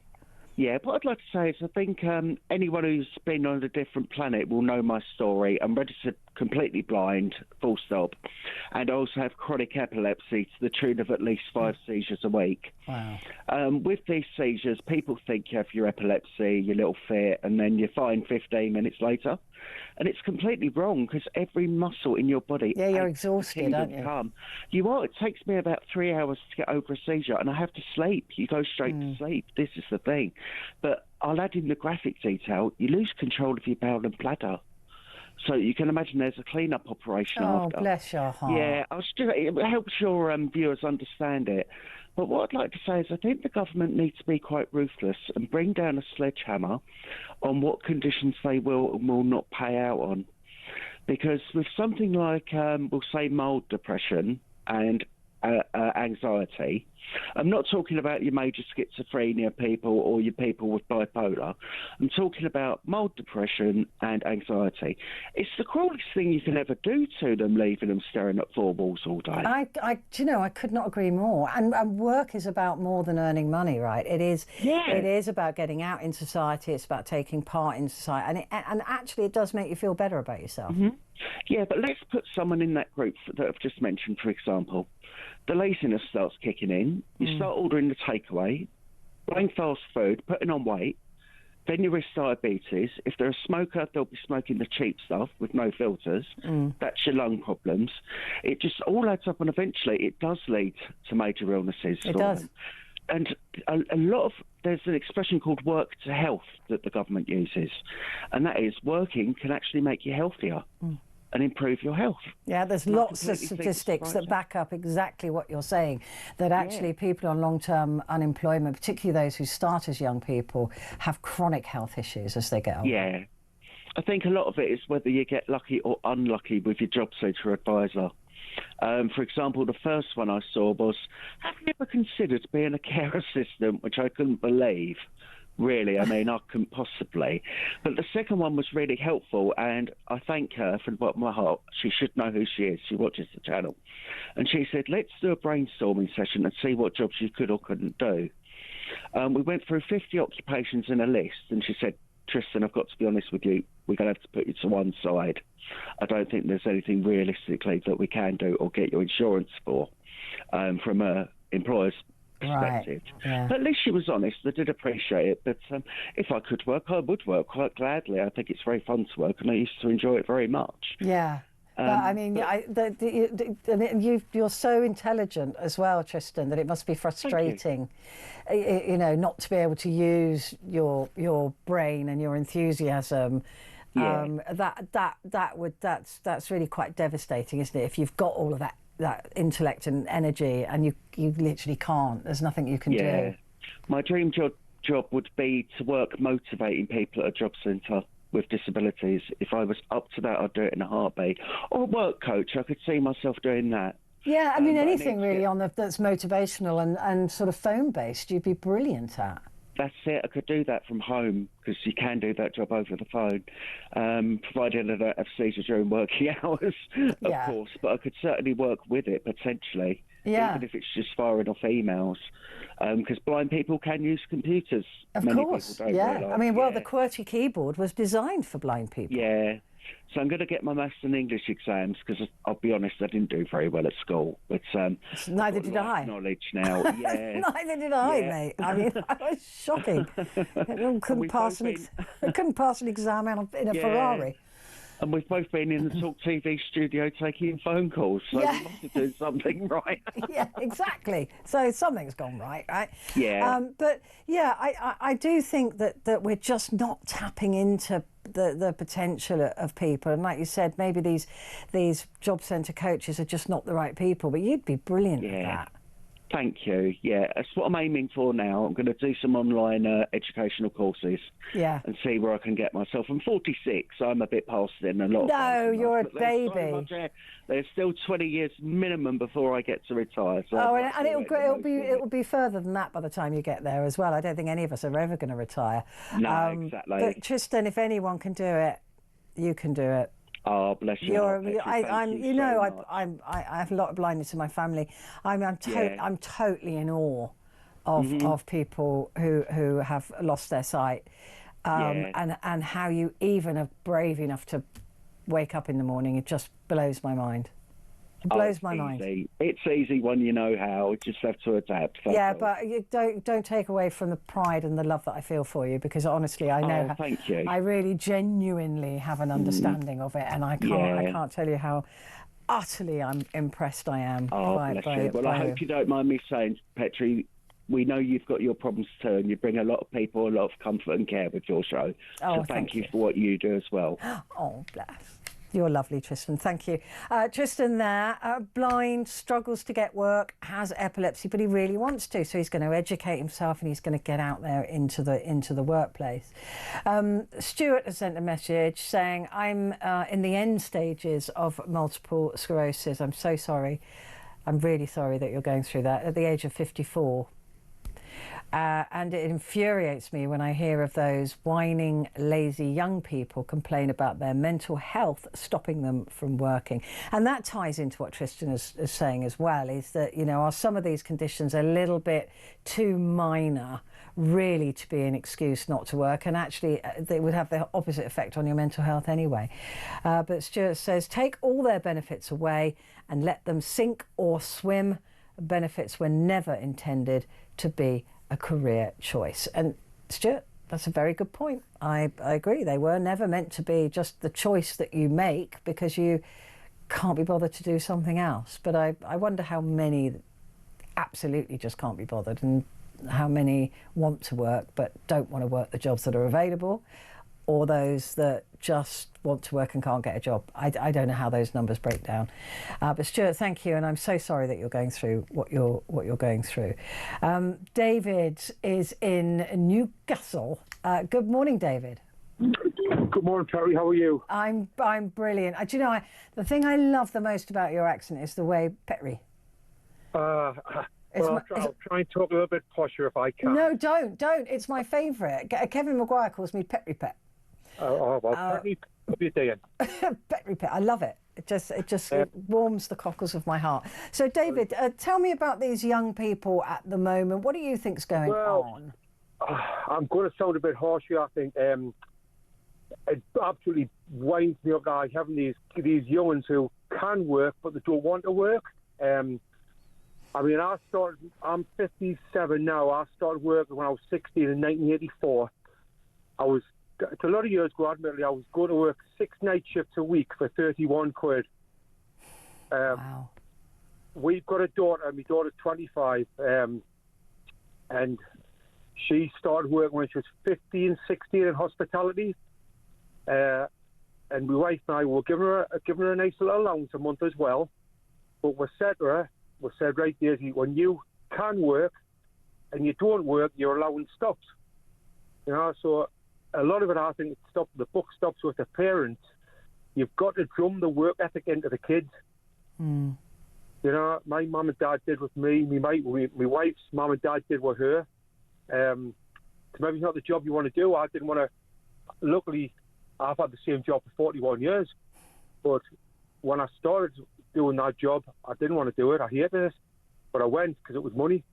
Yeah, what I'd like to say is I think anyone who's been on a different planet will know my story. I'm registered completely blind, full stop. And I also have chronic epilepsy to the tune of at least 5 seizures a week. Wow. With these seizures, people think you have your epilepsy, your little fit, and then you're fine 15 minutes later. And it's completely wrong because every muscle in your body... Yeah, you're exhausted, aren't you? You are. It takes me about 3 hours to get over a seizure, and I have to sleep. You go straight to sleep. This is the thing. But I'll add in the graphic detail. You lose control of your bowel and bladder. So you can imagine there's a clean-up operation after. Oh, bless your heart. Yeah, it helps your viewers understand it. But what I'd like to say is I think the government needs to be quite ruthless and bring down a sledgehammer on what conditions they will and will not pay out on. Because with something like, we'll say, mild depression and anxiety, I'm not talking about your major schizophrenia people or your people with bipolar. I'm talking about mild depression and anxiety. It's the cruelest thing you can ever do to them, leaving them staring at 4 walls all day. I could not agree more. And work is about more than earning money, right? It is. Yeah. It is about getting out in society. It's about taking part in society, and actually, it does make you feel better about yourself. Mm-hmm. Yeah, but let's put someone in that group that I've just mentioned, for example. The laziness starts kicking in. You start ordering the takeaway, buying fast food, putting on weight. Then you risk diabetes. If they're a smoker, they'll be smoking the cheap stuff with no filters. That's your lung problems. It just all adds up, and eventually it does lead to major illnesses. It does. Them. And a lot of, there's an expression called work to health that the government uses. And that is working can actually make you healthier. And improve your health. Yeah, there's lots of statistics that back up exactly what you're saying, that actually people on long-term unemployment, particularly those who start as young people, have chronic health issues as they get older. Yeah. I think a lot of it is whether you get lucky or unlucky with your job seeker advisor. For example, the first one I saw was, have you ever considered being a care assistant, which I couldn't believe. Really, I mean, I couldn't possibly. But the second one was really helpful, and I thank her from the bottom of my heart. She should know who she is. She watches the channel. And she said, let's do a brainstorming session and see what jobs you could or couldn't do. We went through 50 occupations in a list, and she said, Tristan, I've got to be honest with you, we're going to have to put you to one side. I don't think there's anything realistically that we can do or get your insurance for from an employer's perspective. Right. Yeah. But at least she was honest. I did appreciate it. But if I could work, I would work quite gladly. I think it's very fun to work, and I used to enjoy it very much. Yeah. But I mean, you're so intelligent as well, Tristan, that it must be frustrating, you know, not to be able to use your brain and your enthusiasm. Yeah. That's really quite devastating, isn't it? If you've got all of that intellect and energy, and you literally can't. There's nothing you can do. My dream job would be to work motivating people at a job centre with disabilities. If I was up to that, I'd do it in a heartbeat. Or a work coach, I could see myself doing that. Yeah, I mean, anything really that's motivational and sort of phone-based, you'd be brilliant at. That's it. I could do that from home because you can do that job over the phone, provided I don't have seizures during working hours, of course. But I could certainly work with it potentially. Yeah. even if it's just firing off emails. Because blind people can use computers. Of Many course, people don't yeah. realise. I mean, well, the QWERTY keyboard was designed for blind people. Yeah. So I'm going to get my maths and English exams because I'll be honest, I didn't do very well at school. But neither did I. Knowledge now, yeah. Neither did I, mate. I mean, I was shocking. Couldn't pass an exam in a Ferrari. And we've both been in the talkTV studio taking phone calls, so we must be doing something right. Yeah, exactly. So something's gone right? Yeah. But yeah, I do think that we're just not tapping into the potential of people. And like you said, maybe these job centre coaches are just not the right people. But you'd be brilliant at that. Thank you. Yeah, that's what I'm aiming for now. I'm going to do some online educational courses and see where I can get myself. I'm 46, so I'm a bit past then. No, you're a baby. There's still 20 years minimum before I get to retire. So and it'll be further than that by the time you get there as well. I don't think any of us are ever going to retire. No, exactly. But Tristan, if anyone can do it, you can do it. Oh, bless you. I have a lot of blindness in my family. I'm totally in awe of people who have lost their sight, and how you even are brave enough to wake up in the morning. It just blows my mind. It blows my mind. It's easy when you know how. You just have to adapt. But you don't take away from the pride and the love that I feel for you, because honestly, I know. Thank you. I really genuinely have an understanding of it, and I can't tell you how utterly I'm impressed I am. Bless you. Well, I hope you don't mind me saying, Petrie, we know you've got your problems too, and you bring a lot of people a lot of comfort and care with your show. So thank you for what you do as well. Oh, bless. You're lovely, Tristan. Thank you. Tristan there, blind, struggles to get work, has epilepsy, but he really wants to. So he's going to educate himself and he's going to get out there into the workplace. Stuart has sent a message saying, I'm in the end stages of multiple sclerosis. I'm so sorry. I'm really sorry that you're going through that at the age of 54. And it infuriates me when I hear of those whining, lazy young people complain about their mental health stopping them from working. And that ties into what Tristan is saying as well, is that, are some of these conditions a little bit too minor really to be an excuse not to work, and actually they would have the opposite effect on your mental health anyway. But Stuart says, take all their benefits away and let them sink or swim. Benefits were never intended to be a career choice. And Stuart, that's a very good point. I agree. They were never meant to be just the choice that you make because you can't be bothered to do something else. But I wonder how many absolutely just can't be bothered, and how many want to work but don't want to work the jobs that are available, or those that just want to work and can't get a job. I don't know how those numbers break down. But Stuart, thank you, and I'm so sorry that you're going through what you're going through. David is in Newcastle. Good morning, David. Good morning, Terry. How are you? I'm brilliant. Do you know, the thing I love the most about your accent is the way Petrie. I'll try and talk a little bit posher if I can. No, don't. It's my favourite. Kevin Maguire calls me Petrie Pet. Petrie, what are you doing? Petrie Pet, I love it. It warms the cockles of my heart. So, David, tell me about these young people at the moment. What do you think's going on? I'm going to sound a bit harsh here, I think. It absolutely winds me up now having these young'uns who can work but they don't want to work. I'm 57 now. I started working when I was 16 in 1984. It's a lot of years ago, admittedly. I was going to work 6 night shifts a week for 31 quid. Wow. We've got a daughter, my daughter's 25, and she started working when she was 15, 16 in hospitality. And my wife and I were giving her a nice little allowance a month as well. But we said to her, right, Daisy, when you can work and you don't work, your allowance stops. So a lot of it, I think, the buck stops with the parents. You've got to drum the work ethic into the kids. Mm. My mum and dad did with me. My wife's mum and dad did with her. It's maybe not the job you want to do. I didn't want to. Luckily, I've had the same job for 41 years. But when I started doing that job, I didn't want to do it. I hated it. but I went because it was money.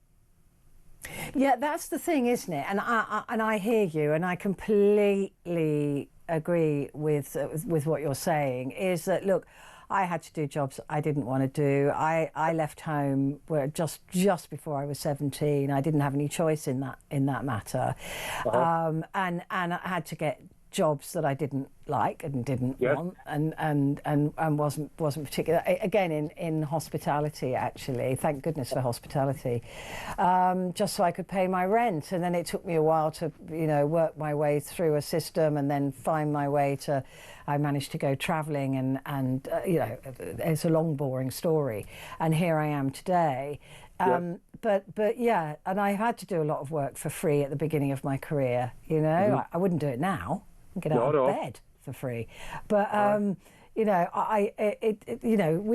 Yeah, that's the thing, isn't it? And I hear you, and I completely agree with what you're saying. Is that, look, I had to do jobs I didn't want to do. I left home just before I was 17. I didn't have any choice in that matter, and I had to get jobs that I didn't like and didn't want, and wasn't particular. Again, in hospitality, actually, thank goodness for hospitality, just so I could pay my rent. And then it took me a while to, work my way through a system, and then find my way to. I managed to go travelling, and it's a long, boring story. And here I am today. But yeah, and I had to do a lot of work for free at the beginning of my career. I wouldn't do it now. Get out of bed for free, but we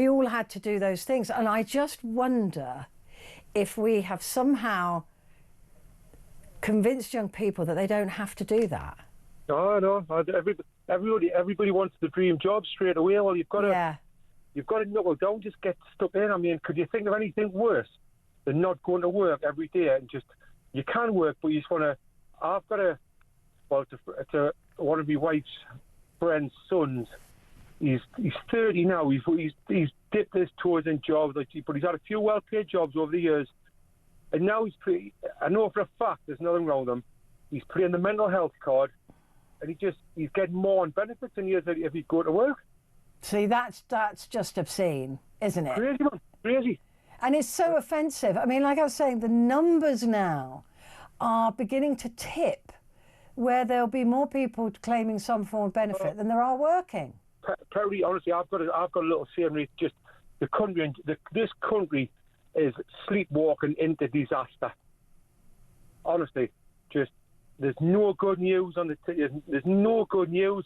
all had to do those things, and I just wonder if we have somehow convinced young people that they don't have to do that. No, everybody wants the dream job straight away. Well, you've got to knuckle down, just get stuck in. I mean, could you think of anything worse than not going to work every day and just, you can work, but you just want to. I've got a, well, it's one of my wife's friend's sons. He's 30 now. He's dipped his toes in jobs, but he's had a few well-paid jobs over the years, and now I know for a fact there's nothing wrong with him. He's putting the mental health card, and he's getting more on benefits than he is if he go to work. See, that's just obscene, isn't it? Crazy, man. Crazy. And it's so offensive. I mean, like I was saying, the numbers now are beginning to tip where there'll be more people claiming some form of benefit than there are working. Petrie, honestly, I've got a little saying. Just the country, this country is sleepwalking into disaster. Honestly, just there's no good news on there's no good news.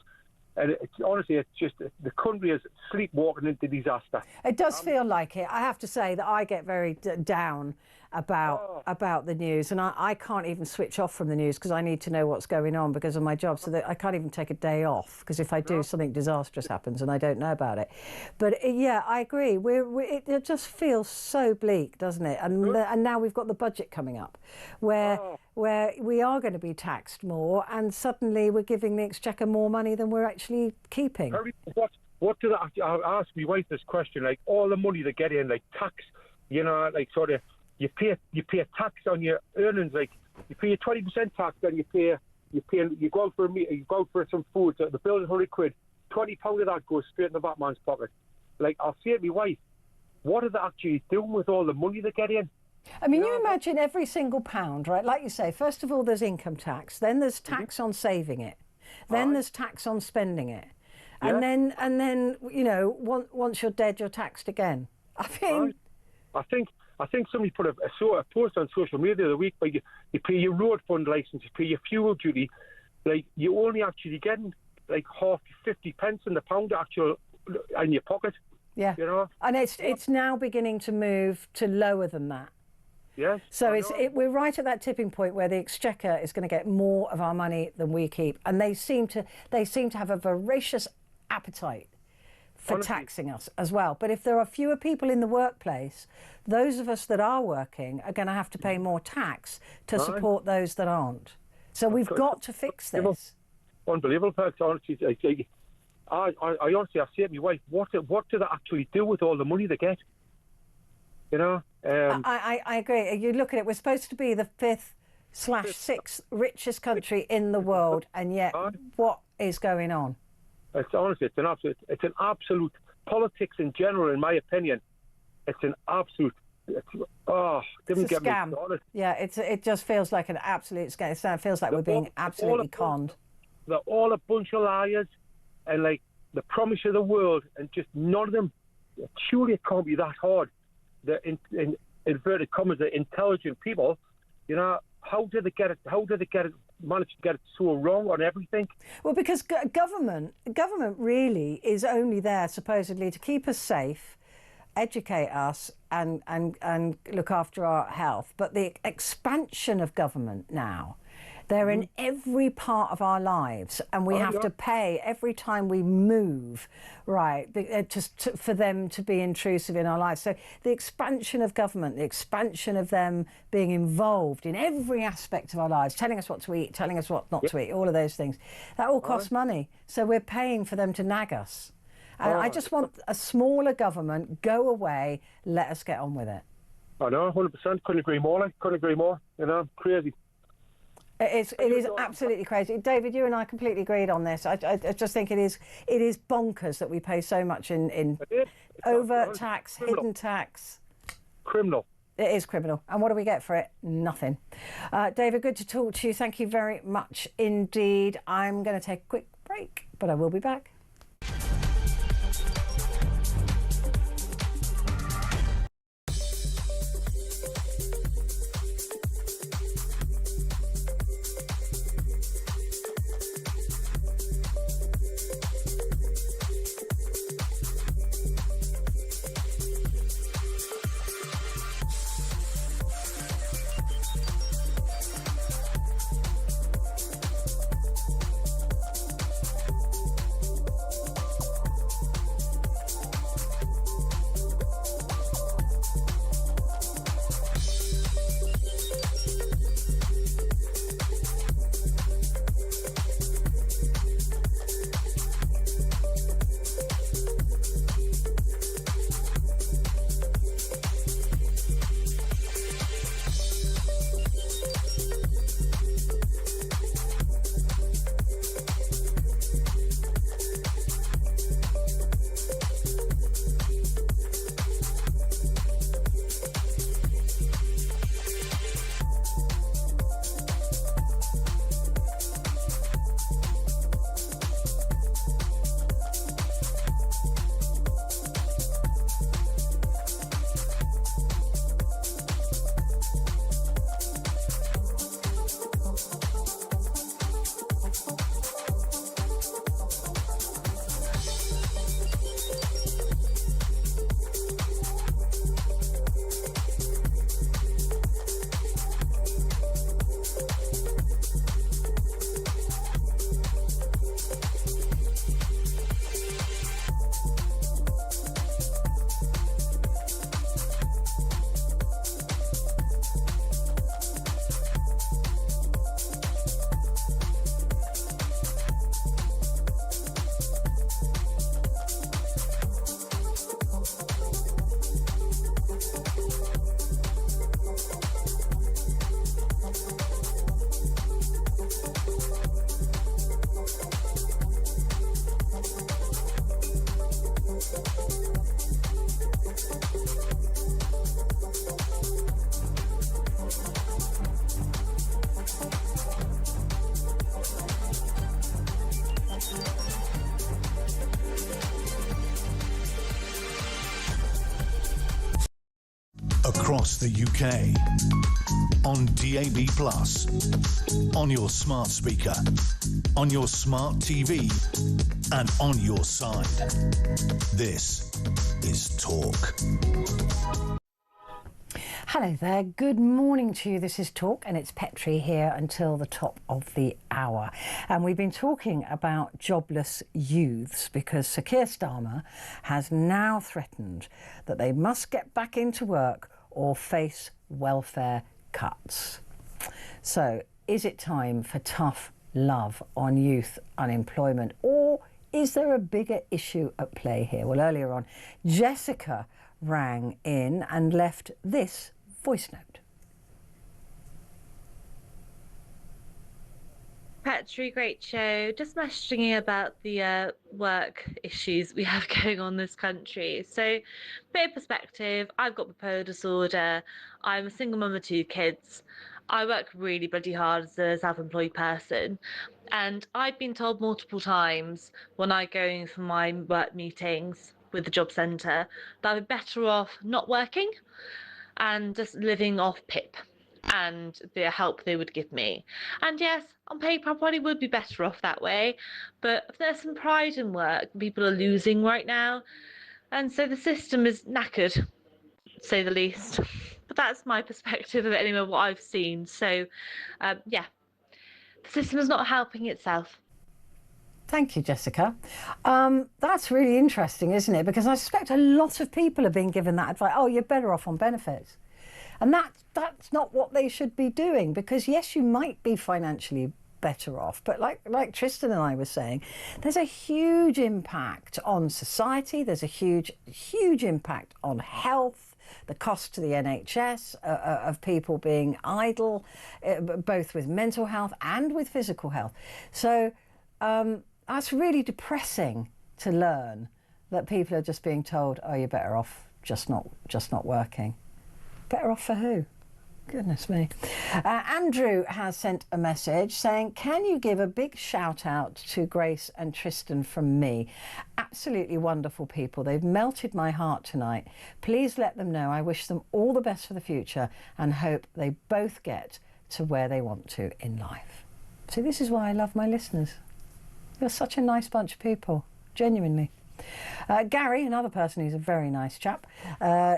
And it's just the country is sleepwalking into disaster. It does feel like it. I have to say that I get very down about the news, and I can't even switch off from the news because I need to know what's going on because of my job. So that I can't even take a day off because if I do, something disastrous happens and I don't know about it. But yeah, I agree. It just feels so bleak, doesn't it? And now we've got the budget coming up, where we are going to be taxed more, and suddenly we're giving the Exchequer more money than we're actually keeping. What do they? I asked my wife this question. Like all the money they get in, like tax, like sort of. You pay tax on your earnings, like you pay 20% tax, then you go out for a meal, you go out for some food, so the bill is £100, £20 of that goes straight in the Batman's pocket. Like I'll say to my wife, what are they actually doing with all the money they get in? I mean, you imagine every single pound, right? Like you say, first of all, there's income tax, then there's tax on saving it, then there's tax on spending it, and then once you're dead, you're taxed again. I mean, I think somebody put a post on social media the other week where you pay your road fund license, you pay your fuel duty, like you only actually getting like half 50 pence in the pound actual in your pocket. Yeah, and it's now beginning to move to lower than that. Yes. So we're right at that tipping point where the Exchequer is going to get more of our money than we keep, and they seem to have a voracious appetite for taxing us as well. But if there are fewer people in the workplace, those of us that are working are going to have to pay more tax to support those that aren't. So we've got to fix this. Unbelievable, folks. Honestly, I honestly, I say to my wife, what do they actually do with all the money they get? I agree. You look at it, we're supposed to be the 5th/6th richest country in the world, and yet what is going on? It's an absolute politics in general, in my opinion. It's an absolute. It's a scam. Yeah, it just feels like an absolute scam. It feels like we're being absolutely conned. They're all a bunch of liars, and like the promise of the world, and just none of them. Surely it can't be that hard. The in inverted commas, the intelligent people, how did they get it? How did they manage to get it so wrong on everything? Well, because government really is only there supposedly to keep us safe, educate us, and look after our health. But the expansion of government now They're in every part of our lives, and we have to pay every time we move, right, for them to be intrusive in our lives. So the expansion of government, the expansion of them being involved in every aspect of our lives, telling us what to eat, telling us what not to eat, all of those things, that all costs money. So we're paying for them to nag us. And I just want a smaller government, go away, let us get on with it. I know, 100%. Couldn't agree more. Couldn't agree more. You know, crazy. It is absolutely crazy. David, you and I completely agreed on this. I just think it is bonkers that we pay so much in overt tax, hidden tax. Criminal. It is criminal. And what do we get for it? Nothing. David, good to talk to you. Thank you very much indeed. I'm going to take a quick break, but I will be back. Across the UK, on DAB+, on your smart speaker, on your smart TV, and on your side. This is Talk. Hello there, good morning to you. This is Talk, and it's Petrie here until the top of the hour. And we've been talking about jobless youths because Sir Keir Starmer has now threatened that they must get back into work or face welfare cuts. So, is it time for tough love on youth unemployment, or is there a bigger issue at play here? Well, earlier on, Jessica rang in and left this voice note. Petrie, great show. Just messaging you about the work issues we have going on in this country. So, bit of perspective, I've got bipolar disorder. I'm a single mum of 2 kids. I work really bloody hard as a self-employed person. And I've been told multiple times when I go in for my work meetings with the job centre that I'd be better off not working and just living off PIP and the help they would give me. And yes, on paper I probably would be better off that way, but there's some pride in work people are losing right now, and so the system is knackered, to say the least. But that's my perspective of it anyway, what I've seen. So yeah, the system is not helping itself. Thank you, Jessica. That's really interesting, isn't it? Because I suspect a lot of people are being given that advice. Oh, you're better off on benefits. And that's not what they should be doing, because yes, you might be financially better off, but like Tristan and I were saying, there's a huge impact on society. There's a huge impact on health, the cost to the NHS of people being idle, both with mental health and with physical health. So that's really depressing to learn that people are just being told, oh, you're better off just not working. Better off for who? Goodness me. Andrew has sent a message saying, can you give a big shout out to Grace and Tristan from me? Absolutely wonderful people. They've melted my heart tonight. Please let them know I wish them all the best for the future and hope they both get to where they want to in life. See, this is why I love my listeners. You're such a nice bunch of people, genuinely. Gary, another person who's a very nice chap,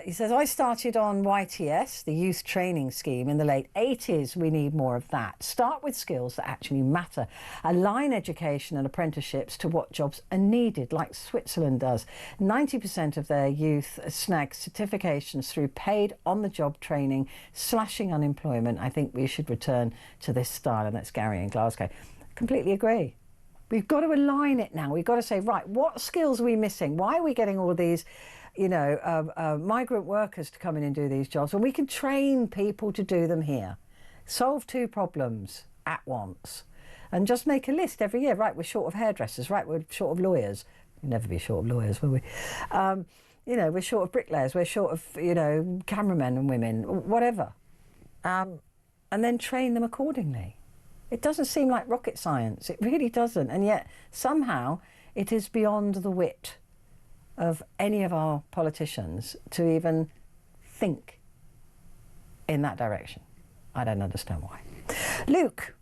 he says, I started on YTS, the youth training scheme, in the late 80s. We need more of that. Start with skills that actually matter. Align education and apprenticeships to what jobs are needed, like Switzerland does. 90% of their youth snag certifications through paid on-the-job training, slashing unemployment. I think we should return to this style, and that's Gary in Glasgow. Completely agree. We've got to align it now. We've got to say, right, what skills are we missing? Why are we getting all of these, migrant workers to come in and do these jobs when we can train people to do them here? Solve two problems at once and just make a list every year. Right, we're short of hairdressers. Right, we're short of lawyers. We'll never be short of lawyers, will we? We're short of bricklayers. We're short of, cameramen and women, whatever. And then train them accordingly. It doesn't seem like rocket science. It really doesn't. And yet, somehow, it is beyond the wit of any of our politicians to even think in that direction. I don't understand why. Luke.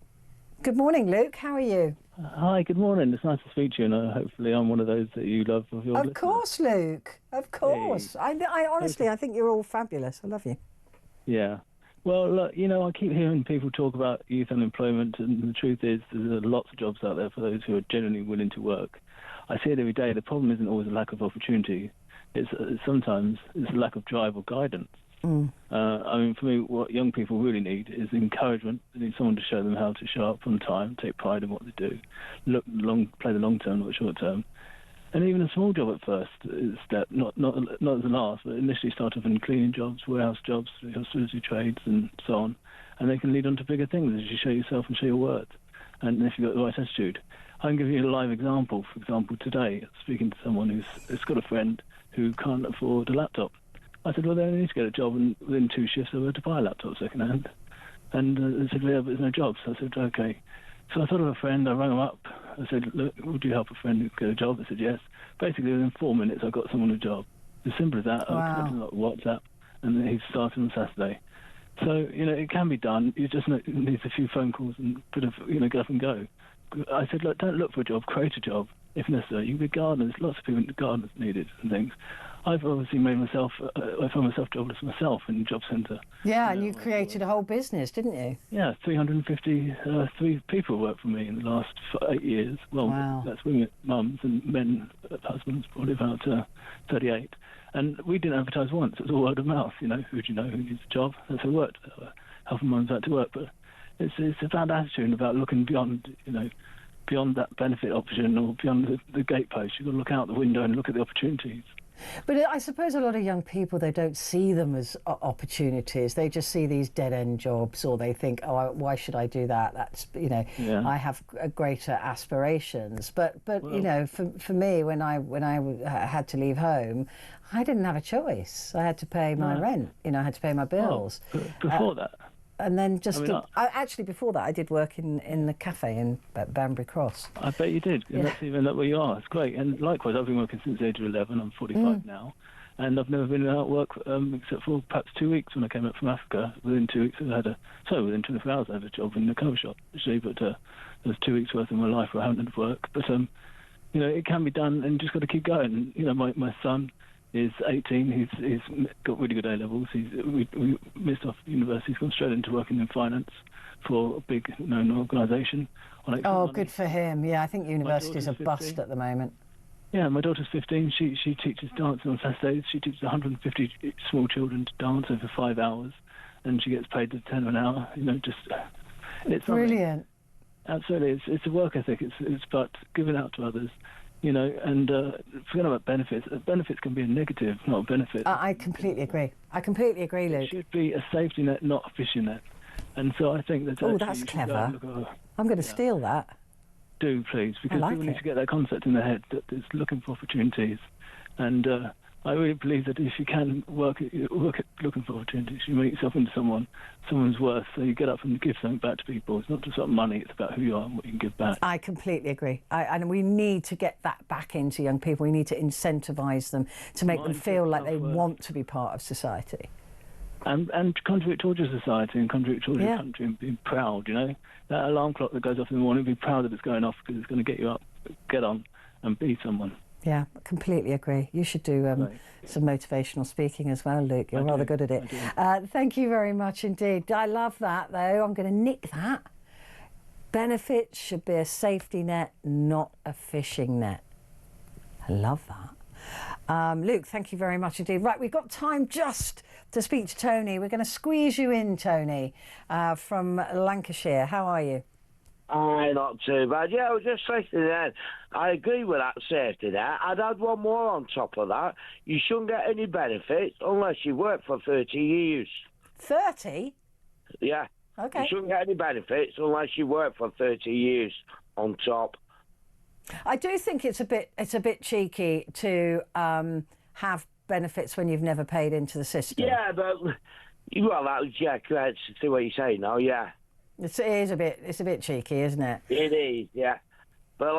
Good morning, Luke. How are you? Hi, good morning. It's nice to speak to you, and hopefully I'm one of those that you love of your listeners. Of course, Luke. Of course. Hey. I honestly, I think you're all fabulous. I love you. Yeah. Well, look, I keep hearing people talk about youth unemployment, and the truth is there's lots of jobs out there for those who are genuinely willing to work. I see it every day. The problem isn't always a lack of opportunity. Sometimes it's a lack of drive or guidance. For me, what young people really need is encouragement. They need someone to show them how to show up on time, take pride in what they do, play the long term, not the short term. And even a small job at first is that not as a last, but initially start off in cleaning jobs, warehouse jobs, hospitality trades, and so on. And they can lead on to bigger things as you show yourself and show your worth. And if you've got the right attitude. I can give you a live example. For example, today, speaking to someone who's got a friend who can't afford a laptop. I said, well, they need to get a job, and within 2 shifts they were to buy a laptop second hand. And they said, yeah, but there's no jobs. I said, okay. So I thought of a friend, I rang him up. I said, look, would you help a friend get a job? They said, yes. Basically, within 4 minutes, I got someone a job. As simple as that. Wow. I connected on WhatsApp, and then he's starting on Saturday. So, it can be done. You just need a few phone calls and get up and go. I said, look, don't look for a job, create a job, if necessary. You can be gardeners, lots of people, gardeners needed and things. I've obviously I found myself jobless myself in the job centre. Yeah, and you created a whole business, didn't you? Yeah, 353 people worked for me in the last 8 years. Well, wow. That's women, mums, and men, husbands, probably about 38. And we didn't advertise once. It was all word of mouth. Who do you know who needs a job? That's how it worked. Helping mums out to work. But it's about attitude and about looking beyond, beyond that benefit option or beyond the gatepost. You've got to look out the window and look at the opportunities. But I suppose a lot of young people, they don't see them as opportunities. They just see these dead-end jobs, or they think, oh, why should I do that? That's, I have greater aspirations. But well, for me, when I had to leave home, I didn't have a choice. I had to pay my rent. I had to pay my bills. Well, before that. And then actually before that I did work in the cafe in Banbury Cross. I bet you did. Yeah. That's even where you are. It's great. And likewise, I've been working since the age of 11. I'm 45 now. And I've never been out work except for perhaps 2 weeks when I came up from Africa. Within 2 weeks within 24 hours I had a job in the cover shop actually, but there was 2 weeks worth of my life where I haven't had work. But it can be done, and you just got to keep going. My son, is 18. He's got really good A levels. We missed off university. He's gone straight into working in finance for a big known organisation. Oh, good for him. Yeah, I think universities are bust at the moment. Yeah, my daughter's 15. She teaches dancing on Saturdays. She teaches 150 small children to dance over 5 hours, and she gets paid to 10 an hour. It's brilliant. Absolutely, it's a work ethic. It's about giving out to others, and forget about benefits. Benefits can be a negative, not a benefit. I completely agree. Luke. It should be a safety net, not a fishing net. And so I think that. Oh, that's clever. I'm going to steal that. Do please, because people need to get that concept in their head that it's looking for opportunities, and I really believe that if you can work at looking for opportunities, you make yourself into someone's worth. So you get up and give something back to people. It's not just about money; it's about who you are and what you can give back. I completely agree. And we need to get that back into young people. We need to incentivise them to make them feel like they want to be part of society. And contribute towards your society and contribute towards your country and be proud, That alarm clock that goes off in the morning, be proud that it's going off because it's going to get you up, get on and be someone. Yeah, completely agree. You should do some motivational speaking as well, Luke. You're rather good at it. Thank you very much indeed. I love that, though. I'm going to nick that. Benefits should be a safety net, not a fishing net. I love that. Luke, thank you very much indeed. Right, we've got time just to speak to Tony. We're going to squeeze you in, Tony, from Lancashire. How are you? Not too bad. Yeah, I was just listening then. I agree with that safety net. I'd add one more on top of that. You shouldn't get any benefits unless you work for 30 years. 30? Yeah. Okay. You shouldn't get any benefits unless you work for 30 years on top. I do think it's a bit cheeky to have benefits when you've never paid into the system. Yeah, but let's see what you say now. Yeah, it's a bit cheeky, isn't it? It is, yeah. But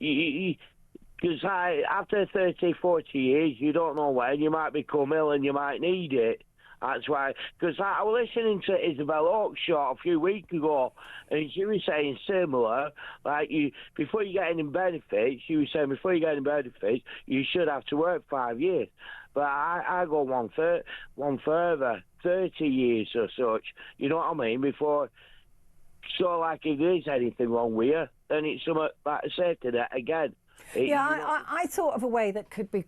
because after 30, 40 years, you don't know when you might become ill and you might need it. That's why, because I was listening to Isabel Hawkshaw a few weeks ago, and she was saying similar, before you get any benefits, you should have to work 5 years. But I go one further, 30 years or such, you know what I mean, before, if there is anything wrong with you, then it's something like a safety net again. I thought of a way that could be